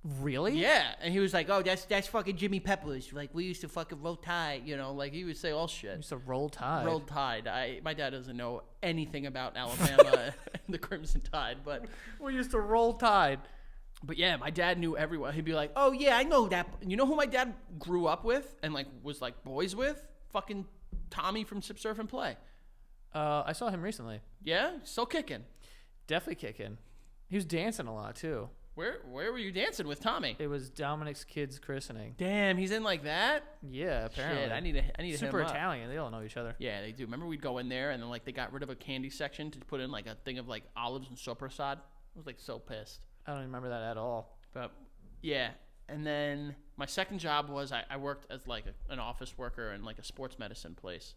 Really? Yeah, and he was like, "Oh, that's fucking Jimmy Peppers. Like we used to fucking roll tide, like he would say all He shit." used to roll tide. Roll Tide. My dad doesn't know anything about Alabama and the Crimson Tide, but We used to roll tide. yeah, my dad knew everyone. He'd be like, "Oh yeah, I know that." You know who my dad grew up with and like was like boys with? Fucking Tommy from Sip Surf and Play. I saw him recently. Yeah, still kicking. Definitely kicking. He was dancing a lot too. Where were you dancing with Tommy? It was Dominic's kid's christening. Damn, he's in like that. Yeah, apparently. Shit, I need to hit Super him up. Italian. They all know each other. Yeah, they do. Remember we'd go in there and then like they got rid of a candy section to put in like a thing of like olives and soprasad. I was like so pissed. I don't remember that at all. But yeah, and then my second job was I worked as like an office worker in like a sports medicine place.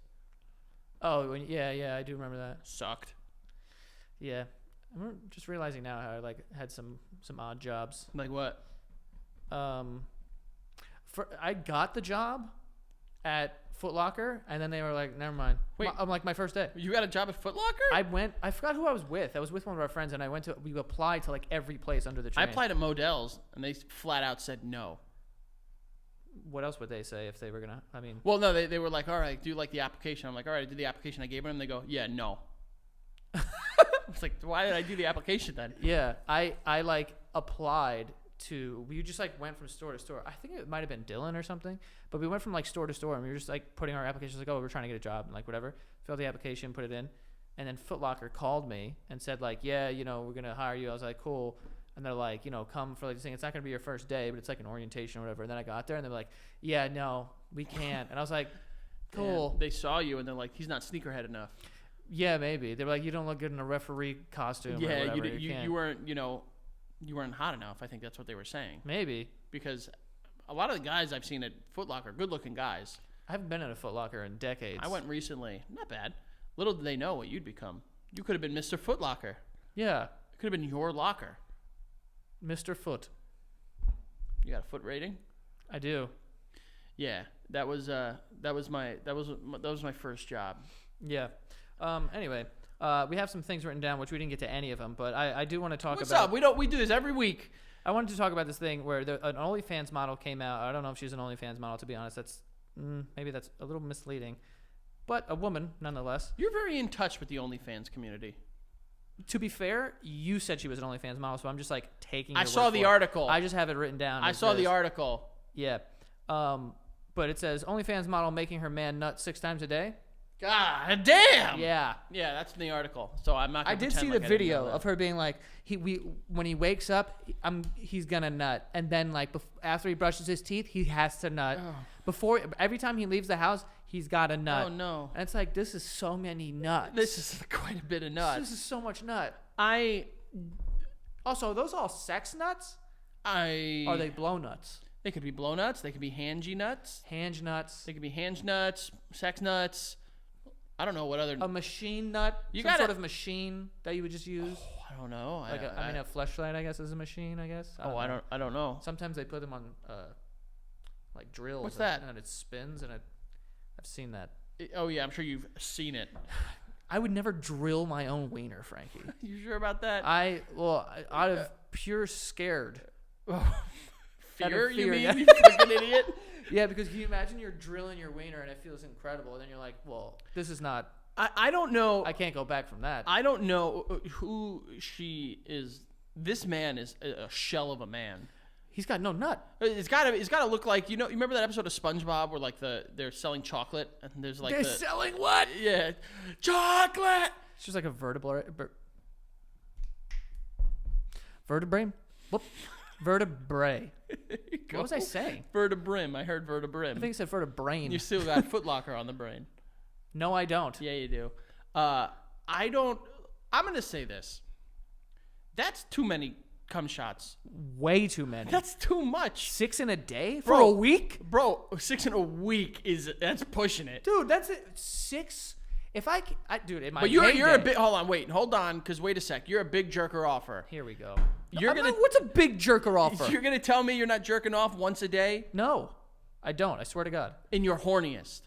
Oh, yeah, I do remember that. Sucked. Yeah, I'm just realizing now how I like had some odd jobs. Like what? I got the job at Foot Locker, and then they were like, "Never mind." Wait. I'm like my first day. You got a job at Foot Locker? I forgot who I was with. I was with one of our friends, and we applied to like every place under the I train. applied at Modell's, and they flat out said no. What else would they say if they were gonna? I mean, Well, no, they were like, all right, do like the application. I'm like, all right, I did the application. I gave them. They go, yeah, no. It's like, why did I do the application then? yeah, I like applied to. We just like went from store to store. I think it might have been Dylan or something, but we went from like store to store, and we were just like putting our applications like, oh, we're trying to get a job, and like whatever. Filled the application, put it in, and then Foot Locker called me and said like, yeah, we're gonna hire you. I was like, cool. And they're like, come for like this thing. It's not going to be your first day, but it's like an orientation or whatever. And then I got there and they're like, yeah, no, we can't. And I was like, Cool. And they saw you and they're like, he's not sneakerhead enough. Yeah, maybe. They were like, you don't look good in a referee costume. or Yeah, whatever. you can't. weren't, you weren't hot enough. I think that's what they were saying. Maybe. Because a lot of the guys I've seen at Foot Locker, good-looking guys. I haven't been in a Foot Locker in decades. I went recently. Not bad. Little did they know what you'd become. You could have been Mr. Foot Locker. Yeah, It could have been your locker. Mr. Foot. You got a foot rating? I do. Yeah, that was my first job. Yeah. Anyway, we have some things written down, which we didn't get to any of them, but I do want to talk What's about. up? We do this every week. I wanted to talk about this thing where an OnlyFans model came out. I don't know if she's an OnlyFans model, to be honest. Maybe that's a little misleading, but a woman nonetheless. You're very in touch with the OnlyFans community. To be fair, you said she was an OnlyFans model, so I'm just like taking. I your saw word the for it. article. I just have it written down. I as saw the this. article. Yeah. But it says OnlyFans model making her man nut 6 times a day. God damn. Yeah. Yeah, that's in the article. So I'm not. I Gonna did see pretend the like I didn't video know that. of her being like, when he wakes up, he's gonna nut, and then like after he brushes his teeth, he has to nut. Oh. Every time he leaves the house, he's got a nut. Oh no. And it's like, this is so many nuts. This is quite a bit of nuts. This is so much nut. Also, are those all sex nuts? Are they blow nuts? They could be blow nuts. They could be hangy nuts. Hange nuts. They could be hange nuts, sex nuts. I don't know what other. A machine nut. You Some gotta- sort of machine that you would just use. I don't know. Like a fleshlight, I guess, is a machine. I guess. I don't know. Sometimes they put them on like drills. What's that? And it spins, and I've seen that. Oh yeah, I'm sure you've seen it. I would never drill my own wiener, Frankie. You sure about that? Out of pure scared. Fear? You fear, mean? yeah. You freaking idiot. Yeah, because can you imagine you're drilling your wiener and it feels incredible, and then you're like, well, this is not. I don't know. I can't go back from that. I don't know who she is. This man is a shell of a man. He's got no nut. It's gotta look like you remember that episode of SpongeBob where like they're selling chocolate and there's like They're selling what? yeah, chocolate. It's just like a vertebrae. Vertebrae? Whoop. Vertebrae. What was I saying? Vertebrim. I heard vertebrim. I think it said vertebrae. You still got Foot Locker on the brain. No, I don't. Yeah, you do. I don't. I'm gonna say this. That's too many cum shots. Way too many. That's too much, 6 in a day for Bro. a week? bro. 6 in a week that's pushing it. Dude, that's it. 6. If dude, in my But you're a heyday- big. Hold on, because wait a sec. You're a big jerker offer. Here we go. You're gonna- What's a big jerker offer? You're gonna tell me you're not jerking off once a day No, I don't. I swear to God. in your horniest,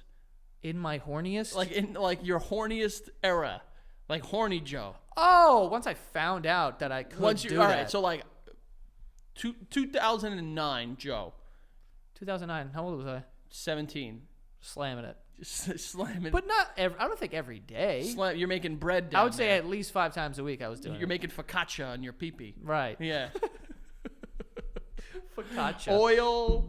In my horniest? like in like your horniest era, like horny Joe. Oh, once I found out that I could Once you do all that. right, so like 2009 Joe, 2009. How old was I? 17, Slamming it. just slamming. But not I don't think every day. You're making bread. Down I would say there. at least 5 times a week I was doing You're it. making focaccia on your pee-pee. Right. Yeah. Focaccia. Oil.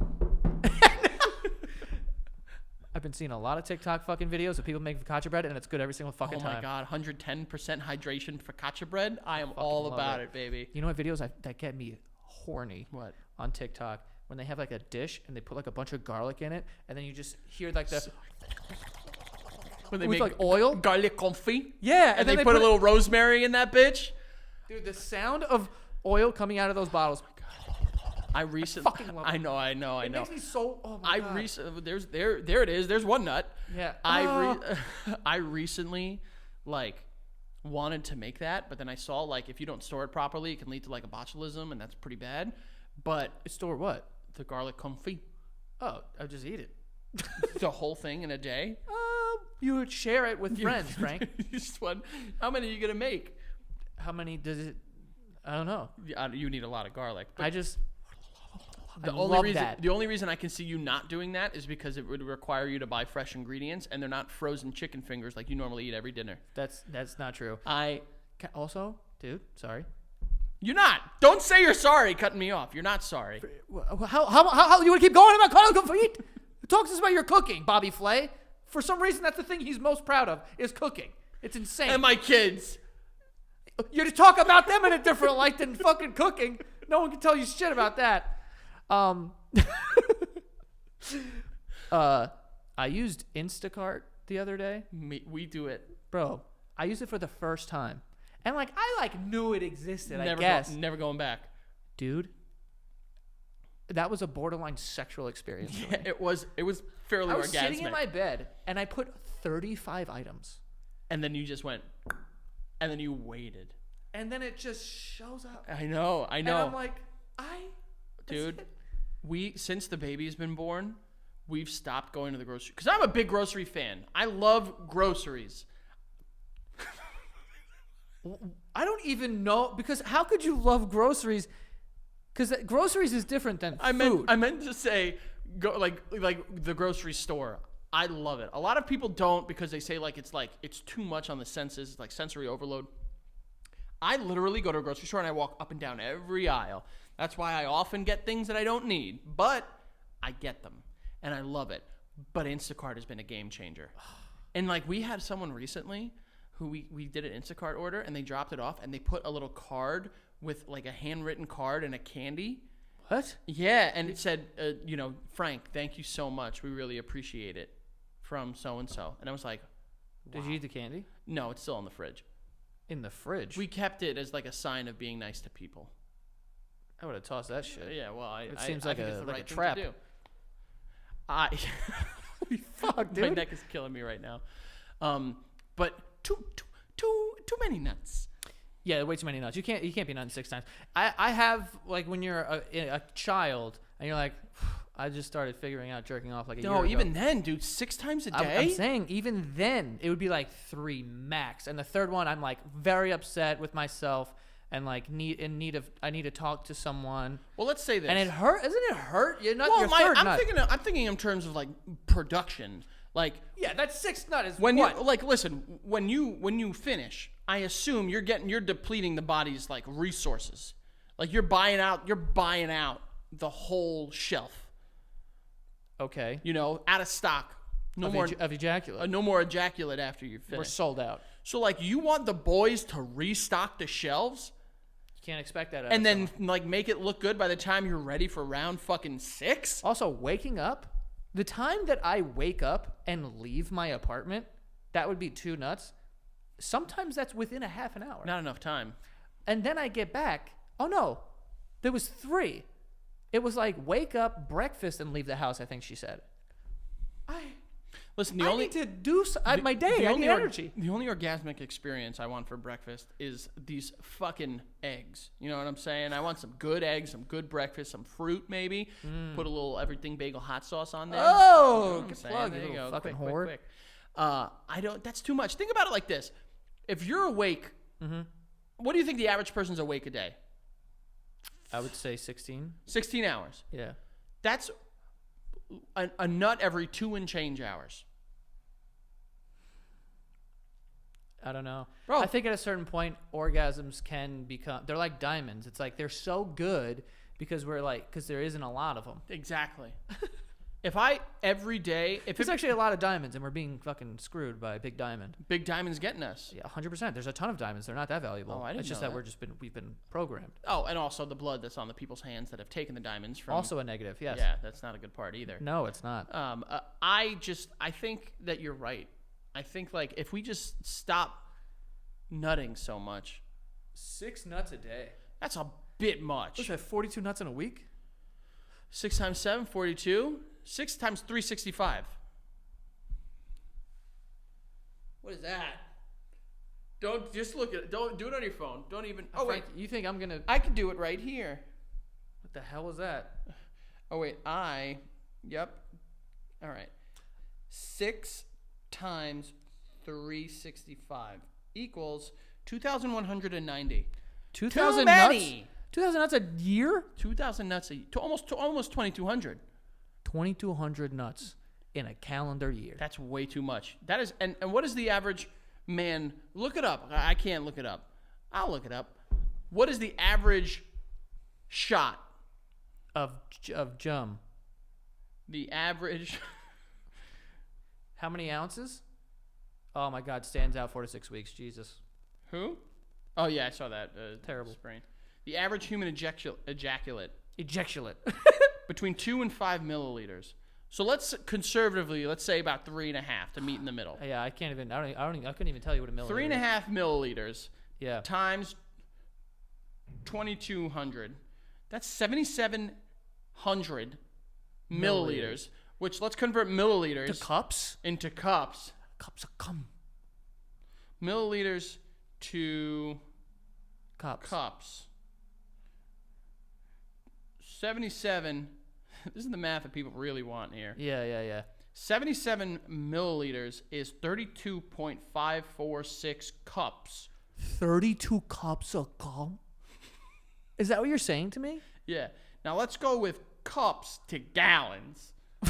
I've been seeing a lot of TikTok fucking videos of people making focaccia bread, and it's good every single fucking Oh my time. god, 110% hydration focaccia bread. I am all love about it. it, baby. You know what videos that get me horny? What? On TikTok, when they have like a dish and they put like a bunch of garlic in it, and then you just hear like the When they with make like oil. garlic confit. Yeah, And they put a little rosemary in that bitch. Dude, the sound of oil coming out of those bottles. I recently. fucking love I it. know. It makes me so. Oh my I God. recently. There it is. There's one nut. Yeah. I recently like wanted to make that, but then I saw like if you don't store it properly, it can lead to like a botulism, and that's pretty bad. But Store what? the garlic confit, Oh, I just eat it. the whole thing in a day. You would share it with friends, Frank. Just one. How many are you gonna make? How many does it? I don't know. You need a lot of garlic. But I just. the I only love reason that. the only reason I can see you not doing that is because it would require you to buy fresh ingredients, and they're not frozen chicken fingers like you normally eat every dinner. That's not true. Also, dude, sorry. You're not. Don't say you're sorry. Cutting me off. You're not sorry. How you want to keep going about calling them feet? Talk to us about your cooking, Bobby Flay. For some reason, that's the thing he's most proud of is cooking. It's insane. And my kids. You to talk about them in a different light than fucking cooking. No one can tell you shit about that. I used Instacart the other day. We do it. Bro, I used it for the first time. And like I like knew it existed, I Never guess. never going back. Dude, that was a borderline sexual experience for me. It was fairly I was orgasmic. sitting in my bed and I put 35 items. And then you just went, and then you waited. And then it just shows up. I know. And I'm like, Dude, since the baby's been born, we've stopped going to the grocery. Because I'm a big grocery fan. I love groceries. I don't even know, because how could you love groceries? Because groceries is different than food. I meant to say, go like the grocery store. I love it. A lot of people don't because they say it's too much on the senses, it's like sensory overload. I literally go to a grocery store and I walk up and down every aisle. That's why I often get things that I don't need, but I get them and I love it. But Instacart has been a game changer. And like we had someone recently who we did an Instacart order and they dropped it off and they put a little card with like a handwritten card and a candy. What? Yeah, and it said, Frank, thank you so much. We really appreciate it. From so-and-so. And I was like, wow. Did you eat the candy? No, it's still in the fridge. In the fridge? We kept it as like a sign of being nice to people. I would have tossed that shit. Yeah, well, It seems I like think a- it's the like right a thing trap. to do. Holy fuck, dude. My neck is killing me right now. But too many nuts. Yeah, way too many nuts. You can't be nutting 6 times. I have, like, when you're a child and you're like, I just started figuring out jerking off like a year ago. No, even then, dude, 6 times a day? I'm saying even then it would be like 3 max, and the third one I'm like very upset with myself and like I need to talk to someone. Well, let's say this. And it hurt. Doesn't it hurt? You're not. Well, your third I'm nut. thinking in terms of like production. Like Yeah, that 6th nut is when what? you like listen, when you finish, I assume you're depleting the body's like resources. Like you're buying out the whole shelf. Okay. Out of stock. No more of ejaculate. no more ejaculate after you We're finish. sold out. So like you want the boys to restock the shelves You can't expect that. Out and of then someone. like make it look good by the time you're ready for round fucking 6? Also, waking up, the time that I wake up and leave my apartment, that would be 2 nuts. Sometimes that's within a half an hour. Not enough time. And then I get back. Oh no, there was 3. It was like wake up, breakfast, and leave the house. I think she said. Listen, I need to do my day. I need energy. The only orgasmic experience I want for breakfast is these fucking eggs. You know what I'm saying? I want some good eggs, some good breakfast, some fruit maybe. Put a little everything bagel hot sauce on there. Oh, You know what I'm good saying? plug, There you you little go. fucking Quick, whore. quick. I don't. That's too much. Think about it like this: if you're awake, what do you think the average person's awake a day? I would say 16. 16 hours. Yeah. That's a nut every 2 and change hours. I don't know. Bro. I think at a certain point, orgasms can become, they're like diamonds. It's like they're so good because there isn't a lot of them. Exactly. If I every day, There's actually a lot of diamonds and we're being fucking screwed by Big Diamond. Big Diamond's getting us. Yeah, 100%. There's a ton of diamonds. They're not that valuable. Oh, I didn't It's just know that that. we've been programmed. Oh, and also the blood that's on the people's hands that have taken the diamonds from. Also a negative, yes. Yeah, that's not a good part either. No, it's not. I think that you're right. I think like if we just stop nutting so much, 6 nuts a day. that's a bit much. What's that, 42 nuts in a week? 6 times 7, 42. 6 times 365. What is that? Don't just look at it. Don't do it on your phone. Don't even. Oh wait, Frank, you think I'm going to... I can do it right here. What the hell was that? Oh wait, Yep. All right. 6 times 365 equals 2,190. 2,000 many. nuts? 2,000 nuts a year? 2,000 nuts to almost 2,200. 2,200 nuts in a calendar year. That's way too much. That is, and what is the average man? Look it up. I can't look it up. I'll look it up. What is the average shot? Of jum. The average. How many ounces? Oh my God, stands out 4 to 6 weeks. Jesus. Who? Oh yeah, I saw that. Terrible. Sprain. The average human ejaculate Ejaculate. between 2 and 5 milliliters. So let's conservatively, let's say about 3.5 to meet in the middle. Yeah, I can't even. I couldn't even tell you what a milliliter. 3.5 milliliters Yeah. times 2,200. That's 7,700 milliliters. Which let's convert milliliters To cups. into cups. Cups of cum. Milliliters to Cups. cups. 77. This is the math that people really want here. Yeah. 77 milliliters is 32.546 cups. 32 cups of cum. Is that what you're saying to me? Yeah. Now let's go with cups to gallons. We're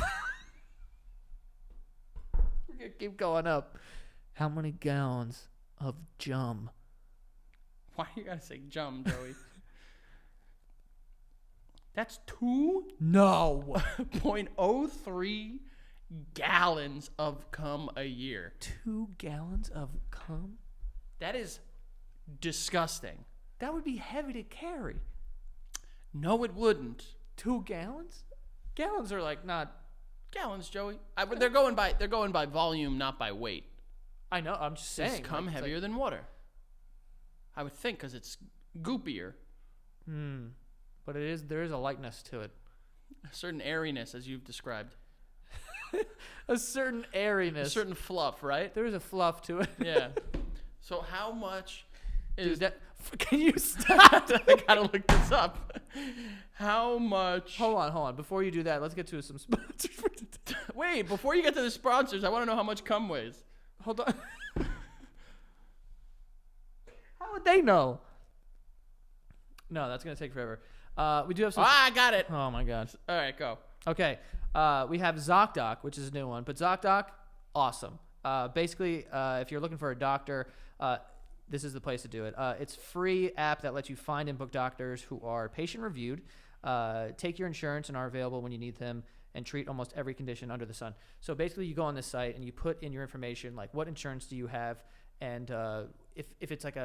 gonna keep going up. How many gallons of jum? Why you gotta say jum, Joey? That's 2.03 gallons of cum a year. 2 gallons of cum? That is disgusting. That would be heavy to carry. No, it wouldn't. 2 gallons? Gallons are like not. Gallons, Joey. They're going by volume, not by weight. I know. I'm just Does saying. cum like, it's heavier than water? I would think because it's goopier. But there is a lightness to it. A certain airiness, as you've described. A certain airiness. A certain fluff, right? There is a fluff to it. Yeah. So how much is Dude, can you stop? I gotta look this up. How much? Hold on. Before you do that, let's get to some sponsors for today. Wait, before you get to the sponsors, I want to know how much cum weighs. Hold on. How would they know? No, that's gonna take forever. We do have some. I got it. Oh my god. All right, go. Okay. We have ZocDoc, which is a new one, but ZocDoc, awesome. Basically, if you're looking for a doctor, this is the place to do it. It's a free app that lets you find and book doctors who are patient reviewed, take your insurance and are available when you need them, and treat almost every condition under the sun. So basically, you go on this site and you put in your information, like what insurance do you have, and if it's like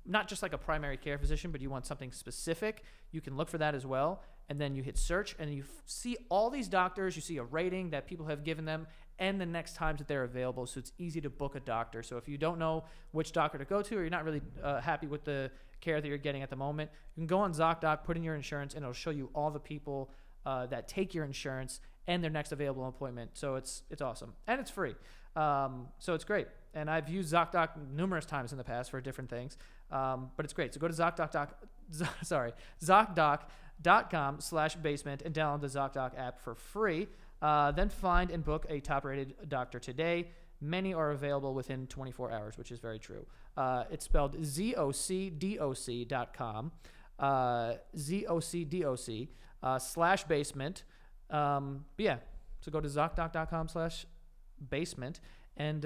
not just like a primary care physician, but you want something specific, you can look for that as well. And then you hit search and you see all these doctors, you see a rating that people have given them and the next times that they're available. So it's easy to book a doctor. So if you don't know which doctor to go to, or you're not really happy with the care that you're getting at the moment, you can go on ZocDoc, put in your insurance, and it'll show you all the people that take your insurance and their next available appointment. So it's awesome. And it's free. So it's great. And I've used ZocDoc numerous times in the past for different things. But it's great. So go to ZocDoc.com/basement and download the ZocDoc app for free. Then find and book a top-rated doctor today. Many are available within 24 hours, which is very true. It's spelled ZocDoc.com, ZocDoc/basement. But yeah, so go to ZocDoc.com/basement and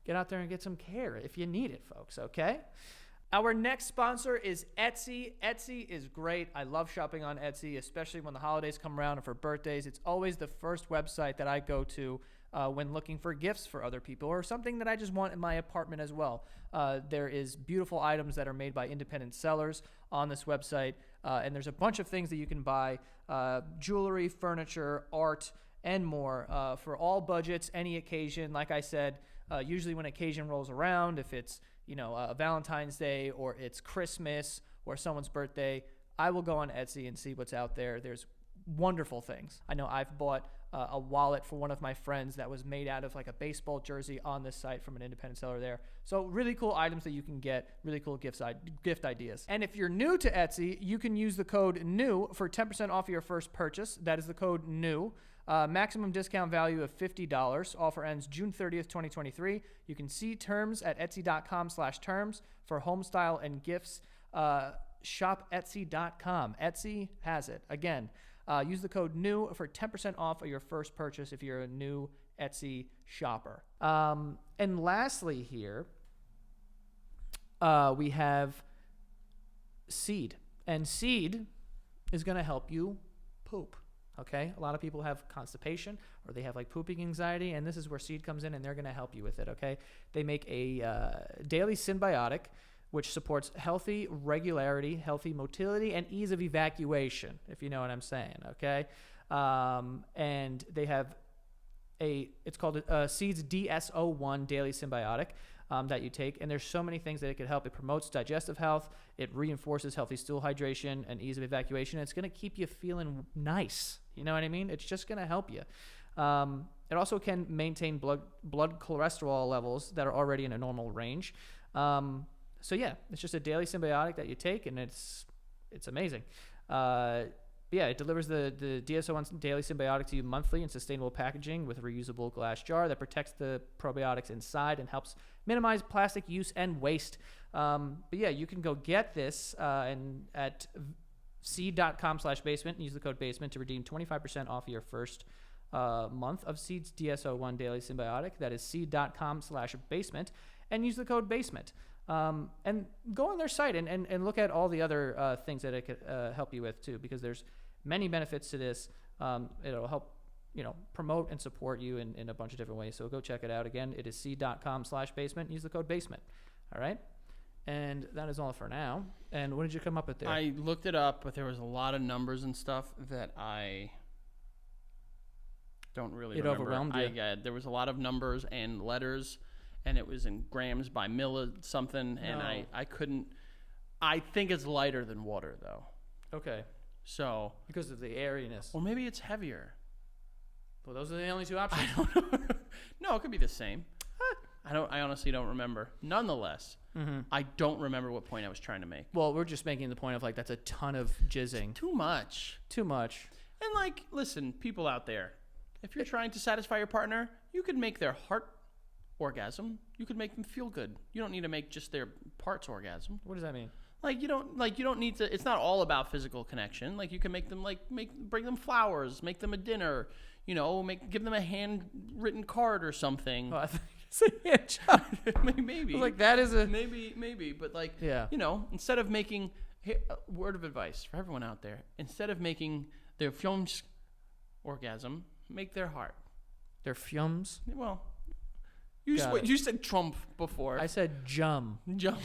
get out there and get some care if you need it, folks, okay? Our next sponsor is Etsy. Etsy is great. I love shopping on Etsy, especially when the holidays come around and for birthdays. It's always the first website that I go to when looking for gifts for other people or something that I just want in my apartment as well. There is beautiful items that are made by independent sellers on this website, and there's a bunch of things that you can buy, jewelry, furniture, art, and more for all budgets, any occasion. Like I said, usually when occasion rolls around, if it's Valentine's Day or it's Christmas or someone's birthday, I will go on Etsy and see what's out there. There's wonderful things. I know I've bought a wallet for one of my friends that was made out of like a baseball jersey on this site from an independent seller there. So really cool items that you can get, really cool gift ideas. And if you're new to Etsy, you can use the code NEW for 10% off your first purchase. That is the code NEW. Maximum discount value of $50. Offer ends June 30th, 2023. You can see terms at etsy.com/terms for home style and gifts. Shop etsy.com. Etsy has it. Again, use the code NEW for 10% off of your first purchase if you're a new Etsy shopper. And lastly here, we have Seed. And Seed is going to help you poop. Okay, a lot of people have constipation or they have like pooping anxiety, and this is where Seed comes in and they're going to help you with it. Okay, they make a daily symbiotic which supports healthy regularity, healthy motility, and ease of evacuation, if you know what I'm saying. Okay, And they have it's called Seeds DSO1 Daily Symbiotic that you take. And there's so many things that it could help. It promotes digestive health. It reinforces healthy stool hydration and ease of evacuation. It's going to keep you feeling nice. You know what I mean? It's just going to help you. It also can maintain blood cholesterol levels that are already in a normal range. So yeah, it's just a daily symbiotic that you take, and it's amazing. Yeah, it delivers the DSO1 daily symbiotic to you monthly in sustainable packaging with a reusable glass jar that protects the probiotics inside and helps minimize plastic use and waste. But yeah, you can go get this and at seed.com/basement and use the code basement to redeem 25% off your first month of Seeds DSO1 Daily Symbiotic. That is seed.com/basement and use the code basement. And go on their site and look at all the other things that it could help you with too, because there's many benefits to this. It'll help, promote and support you in a bunch of different ways. So go check it out. Again, it is seed.com/basement. Use the code basement. All right. And that is all for now. And what did you come up with there? I looked it up, but there was a lot of numbers and stuff that I don't really remember. It overwhelmed you. There was a lot of numbers and letters, and it was in grams by milli something, and No. I couldn't. I think it's lighter than water, though. Okay. So, Because of the airiness. or maybe it's heavier. Well, those are the only two options. I don't know. No, it could be the same. I honestly don't remember. Nonetheless, I don't remember what point I was trying to make. Well, we're just making the point of that's a ton of jizzing. Too much. Too much. And listen, people out there, if you're trying to satisfy your partner, you could make their heart orgasm. You could make them feel good. You don't need to make just their parts orgasm. What does that mean? You don't need to. It's not all about physical connection. You can make them bring them flowers, make them a dinner. Give them a handwritten card or something. Oh, I think it's a hand job. Maybe. That is a... Maybe. But Yeah. Instead of making word of advice for everyone out there, instead of making their film's orgasm, make their heart. They're fums. Well, Got it. you said Trump before. I said jum. Jump.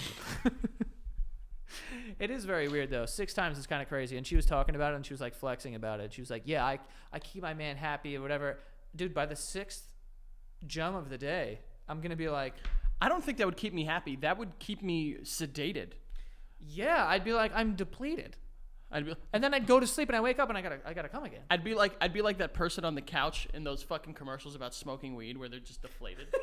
It is very weird, though. 6 times is kind of crazy. And she was talking about it, and she was, flexing about it. She was like, yeah, I keep my man happy or whatever. Dude, by the 6th jum of the day, I'm going to be like... I don't think that would keep me happy. That would keep me sedated. Yeah, I'd be like, I'm depleted. And then I'd go to sleep, and I wake up, and I gotta come again. I'd be like that person on the couch in those fucking commercials about smoking weed where they're just deflated.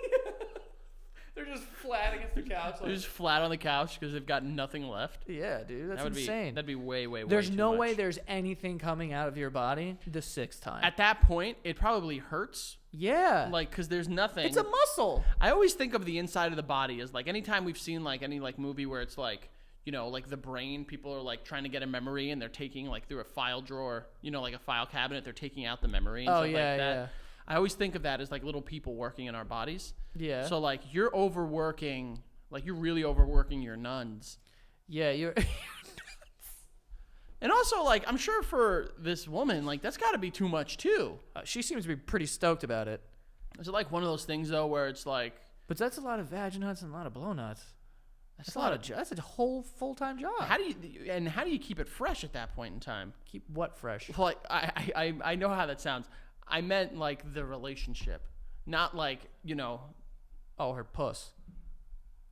They're just flat against the couch. They're just flat on the couch because they've got nothing left. Yeah, dude, that's That would insane. That'd be way There's too no much. way there's anything coming out of your body the 6th time. At that point, it probably hurts. Yeah. Because there's nothing. It's a muscle. I always think of the inside of the body as anytime we've seen any movie where it's the brain, people are trying to get a memory and they're taking through a file drawer, a file cabinet, they're taking out the memory and stuff like that. Yeah. I always think of that as little people working in our bodies. Yeah. So you're overworking, you're really overworking your nuns. Yeah, you're... And also I'm sure for this woman, that's got to be too much too. she seems to be pretty stoked about it. Is it one of those things though where it's But that's a lot of vag nuts and a lot of blow nuts. That's a whole full-time job. how do you keep it fresh at that point in time? Keep what fresh? Well, I know how that sounds. I meant the relationship, not Oh, her puss.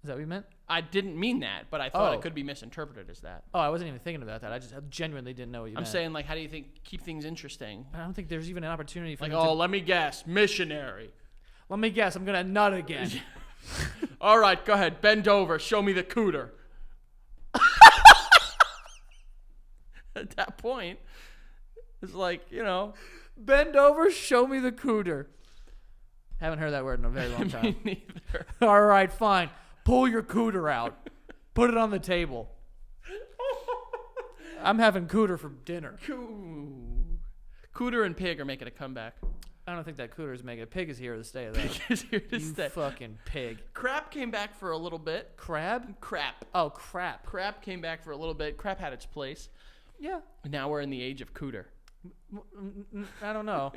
Is that what you meant? I didn't mean that, but I thought Oh. it could be misinterpreted as that. Oh, I wasn't even thinking about that. I genuinely didn't know what you I'm meant. saying how do you think keep things interesting? I don't think there's even an opportunity for me Let me guess, missionary. Let me guess. I'm going to nut again. All right, go ahead, bend over, show me the cooter. At that point, it's Bend over, show me the cooter. Haven't heard that word in a very long time. me neither. All right, fine. Pull your cooter out. Put it on the table. I'm having cooter for dinner. Cooter and pig are making a comeback. I don't think that cooter is making it. Pig is here to stay, though. Is here to You stay. fucking pig. Crap came back for a little bit. Crab? Crap. Oh, crap. Crap came back for a little bit. Crap had its place. Yeah. Now we're in the age of cooter. I don't know.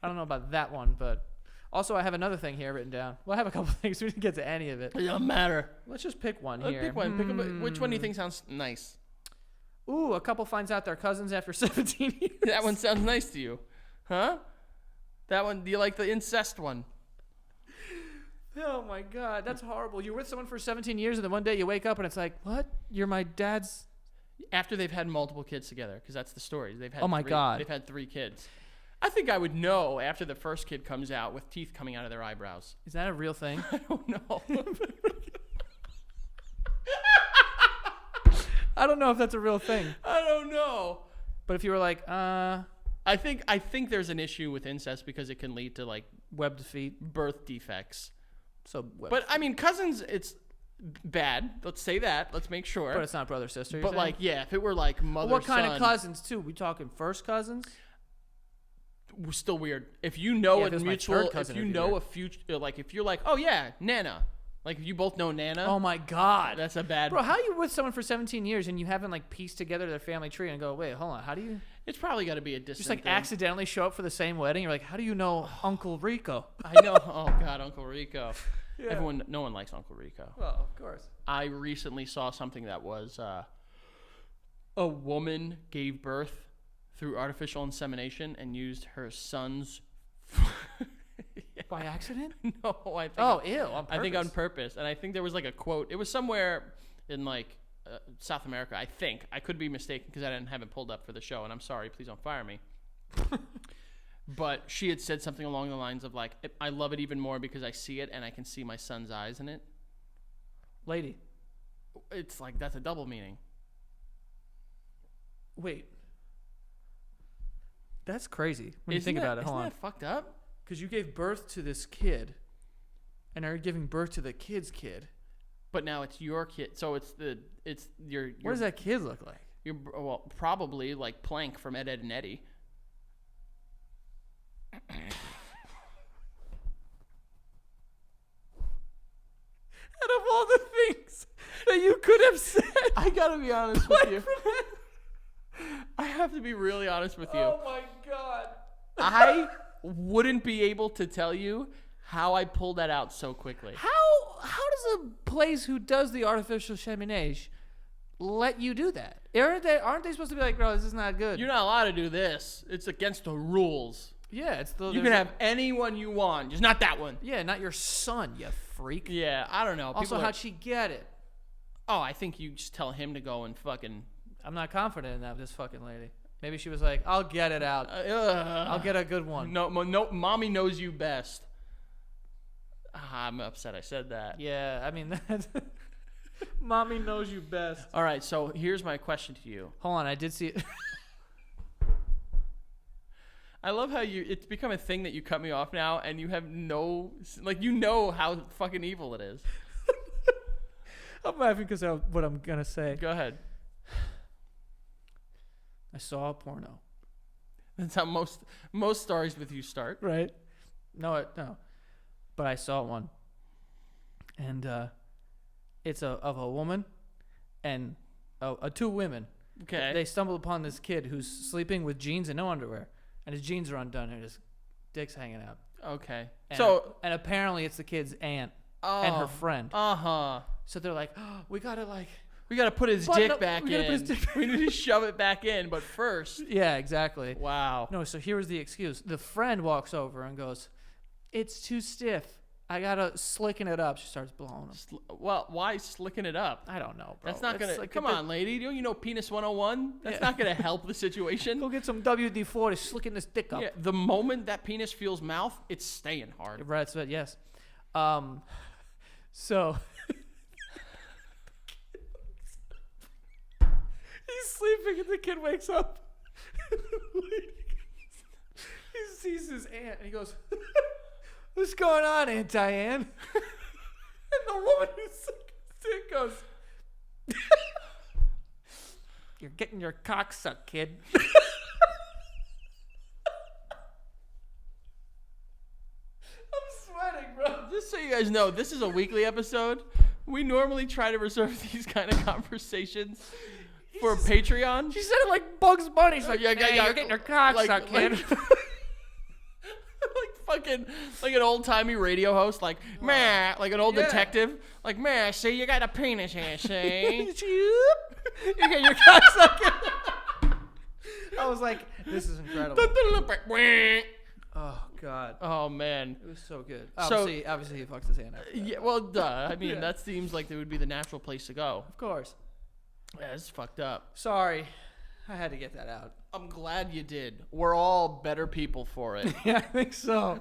I don't know about that one, but also I have another thing here written down. Well, I have a couple things. We didn't get to any of it. It doesn't matter. Let's just pick one here. Pick one. Which one do you think sounds nice? Ooh, a couple finds out they're cousins after 17 years. That one sounds nice to you. Huh? That one, do you like the incest one? Oh my God, that's horrible. You're with someone for 17 years, and then one day you wake up and it's like, what? You're my dad's. After they've had multiple kids together, because that's the story. They've had Oh my God. They've had 3 kids. I think I would know after the first kid comes out with teeth coming out of their eyebrows. Is that a real thing? I don't know. I don't know if that's a real thing. I don't know. But if you were like, I think there's an issue with incest because it can lead to like webbed feet. birth defects. So, But I mean, cousins, it's bad. Let's say that. Let's make sure. but it's not brother sister. you're But saying? like, yeah, if it were like mother, what kind son, of cousins too? We talking first cousins? we're still weird. If you know Yeah, a if it was my mutual, third if cousin, you it'd be know weird. a future, like if you're like, oh yeah, Nana, like if you both know Nana, Oh my God. that's a bad. Bro, how are you with someone for 17 years and you haven't like pieced together their family tree and go, wait, hold on, how do you It's probably got to be a distant. just like thing. accidentally show up for the same wedding? You're like, how do you know Uncle Rico? I know. Oh God, Uncle Rico. Yeah. No one likes Uncle Rico. Well, of course. I recently saw something that was a woman gave birth through artificial insemination and used her son's. By accident? No, I think. Oh, ew. On I think on purpose. purpose, and I think there was like a quote. It was somewhere in like South America. I think I could be mistaken because I didn't have it pulled up for the show, and I'm sorry. Please don't fire me. But she had said something along the lines of like, "I love it even more because I see it and I can see my son's eyes in it." Lady. It's like that's a double meaning. Wait. That's crazy when you Isn't think that- about it. Hold Isn't on. that fucked up? Because you gave birth to this kid, and now you're giving birth to the kid's kid. But now it's your kid, so it's your. What does that kid look like? Well, probably like Plank from Ed, Ed and Eddie. Out of all the things that you could have said, I gotta be honest with you. I have to be really honest with you. Oh my God. I wouldn't be able to tell you how I pulled that out so quickly. How does a place who does the artificial insemination let you do that? Aren't they supposed to be like, bro, this is not good? You're not allowed to do this. It's against the rules. Yeah, it's the You can have anyone you want, just not that one. Yeah, not your son, you freak. Yeah, I don't know. Also, how'd she get it? Oh, I think you just tell him to go and fucking. I'm not confident in that this fucking lady. Maybe she was like, I'll get it out. I'll get a good one. No, mommy knows you best. I'm upset I said that. Yeah, I mean, that's mommy knows you best. All right, so here's my question to you. Hold on, I did see it. I love how it's become a thing that you cut me off now and you have you know how fucking evil it is. I'm laughing because of what I'm going to say. Go ahead. I saw a porno. That's how most stories with you start. Right? No. But I saw one. And it's of a woman and two women. Okay. They stumble upon this kid who's sleeping with jeans and no underwear. And his jeans are undone and his dick's hanging out. Okay. And, So and apparently it's the kid's aunt and her friend. Uh-huh. So they're like, oh, we gotta like. We got to put his Button dick up- back we gotta in. put his dick- We need to shove it back in, but first. Yeah, exactly. Wow. No, so here was the excuse. The friend walks over and goes, "It's too stiff. I gotta slicken it up." She starts blowing him. Well, why slicking it up? I don't know, bro. That's not It's gonna. like Come a bit- on, lady. Don't you know Penis 101? That's Yeah. not gonna help the situation. Go get some WD-40, slicking this dick up. Yeah, the moment that penis feels mouth, it's staying hard. Right, so yes. So he's sleeping and the kid wakes up. He sees his aunt and he goes, "What's going on, Aunt Diane?" And the woman who's sick goes, "You're getting your cock sucked, kid." I'm sweating, bro. Just so you guys know, this is a weekly episode. We normally try to reserve these kind of conversations for Patreon. She said it like Bugs Bunny. She's like, Yeah, "Hey, you're getting your cock sucked, kid." Like fucking like an old timey radio host, like meh, like an old Yeah. detective, like meh. See, you got a penis here, see? You get your cock sucked. I was like, this is incredible. Oh God. Oh man. It was so good. So- Obviously he fucks his hand after that. Yeah, well, duh. I mean, Yeah. that seems like it would be the natural place to go. Of course. Yeah, it's fucked up. Sorry. I had to get that out. I'm glad you did. We're all better people for it. Yeah, I think so.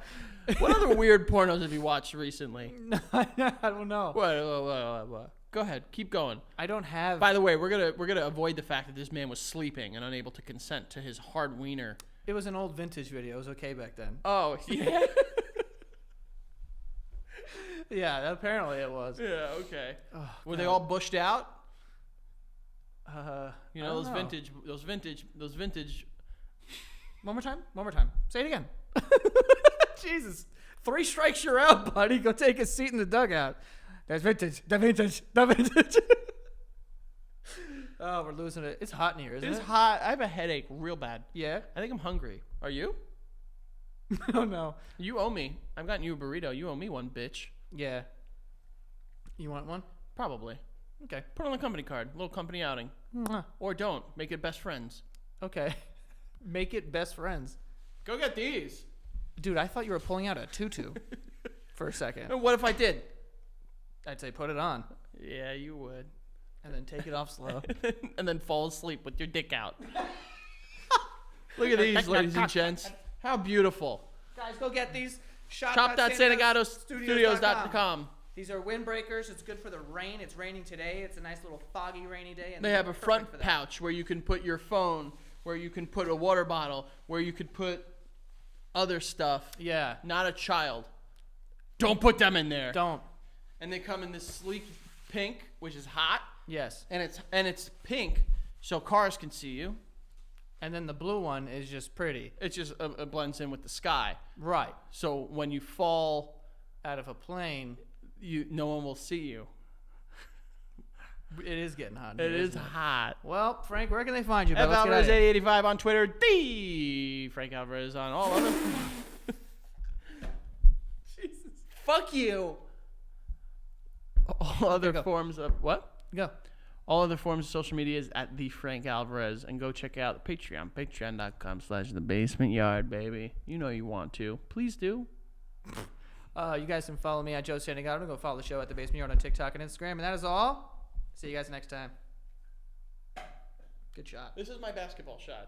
What other weird pornos have you watched recently? No, I don't know. What? Go ahead. Keep going. I don't have. By the way, we're gonna avoid the fact that this man was sleeping and unable to consent to his hard wiener. It was an old vintage video. It was okay back then. Oh, yeah. Yeah, apparently it was. Yeah, okay. Oh, Were they God. all bushed out? You I know, don't those vintage. One more time. Say it again. Jesus. 3 strikes, you're out, buddy. Go take a seat in the dugout. There's vintage. The vintage. Oh, we're losing it. It's hot in here, isn't It's it? hot. I have a headache real bad. Yeah. I think I'm hungry. Are you? Oh, no. You owe me. I've gotten you a burrito. You owe me one, bitch. Yeah. You want one? Probably. Okay. Put it on the company card. Little company outing. Mwah. Or don't. Make it best friends. Okay. Make it best friends. Go get these. Dude, I thought you were pulling out a tutu for a second. And what if I did? I'd say put it on Yeah, you would. and then take it off slow. And then fall asleep with your dick out. Look at these, ladies and gents. How beautiful. Guys, go get these. Shop.sanagadostudios.com. These are windbreakers. It's good for the rain. It's raining today. It's a nice little foggy, rainy day. And They have a perfect front for that. pouch where you can put your phone, where you can put a water bottle, where you could put other stuff. Yeah. Not a child. Don't put them in there. Don't. And they come in this sleek pink, which is hot, Yes. and it's pink, so cars can see you. And then the blue one is just pretty. It just it blends in with the sky. Right. So when you fall, Out of a plane, no one will see you. it is getting hot. It is isn't hot. Well, Frank, where can they find you? F Let's get Alvarez at it. 8085 on Twitter. The Frank Alvarez on all other. Jesus. Fuck you. All other Go. forms of what? Go. All other forms of social media is at the Frank Alvarez, and go check out the Patreon, patreon.com/thebasementyard, baby. You know you want to. Please do. You guys can follow me at Joe Santagato. Go follow the show at The Basement Yard on TikTok and Instagram. And that is all. See you guys next time. Good shot. This is my basketball shot.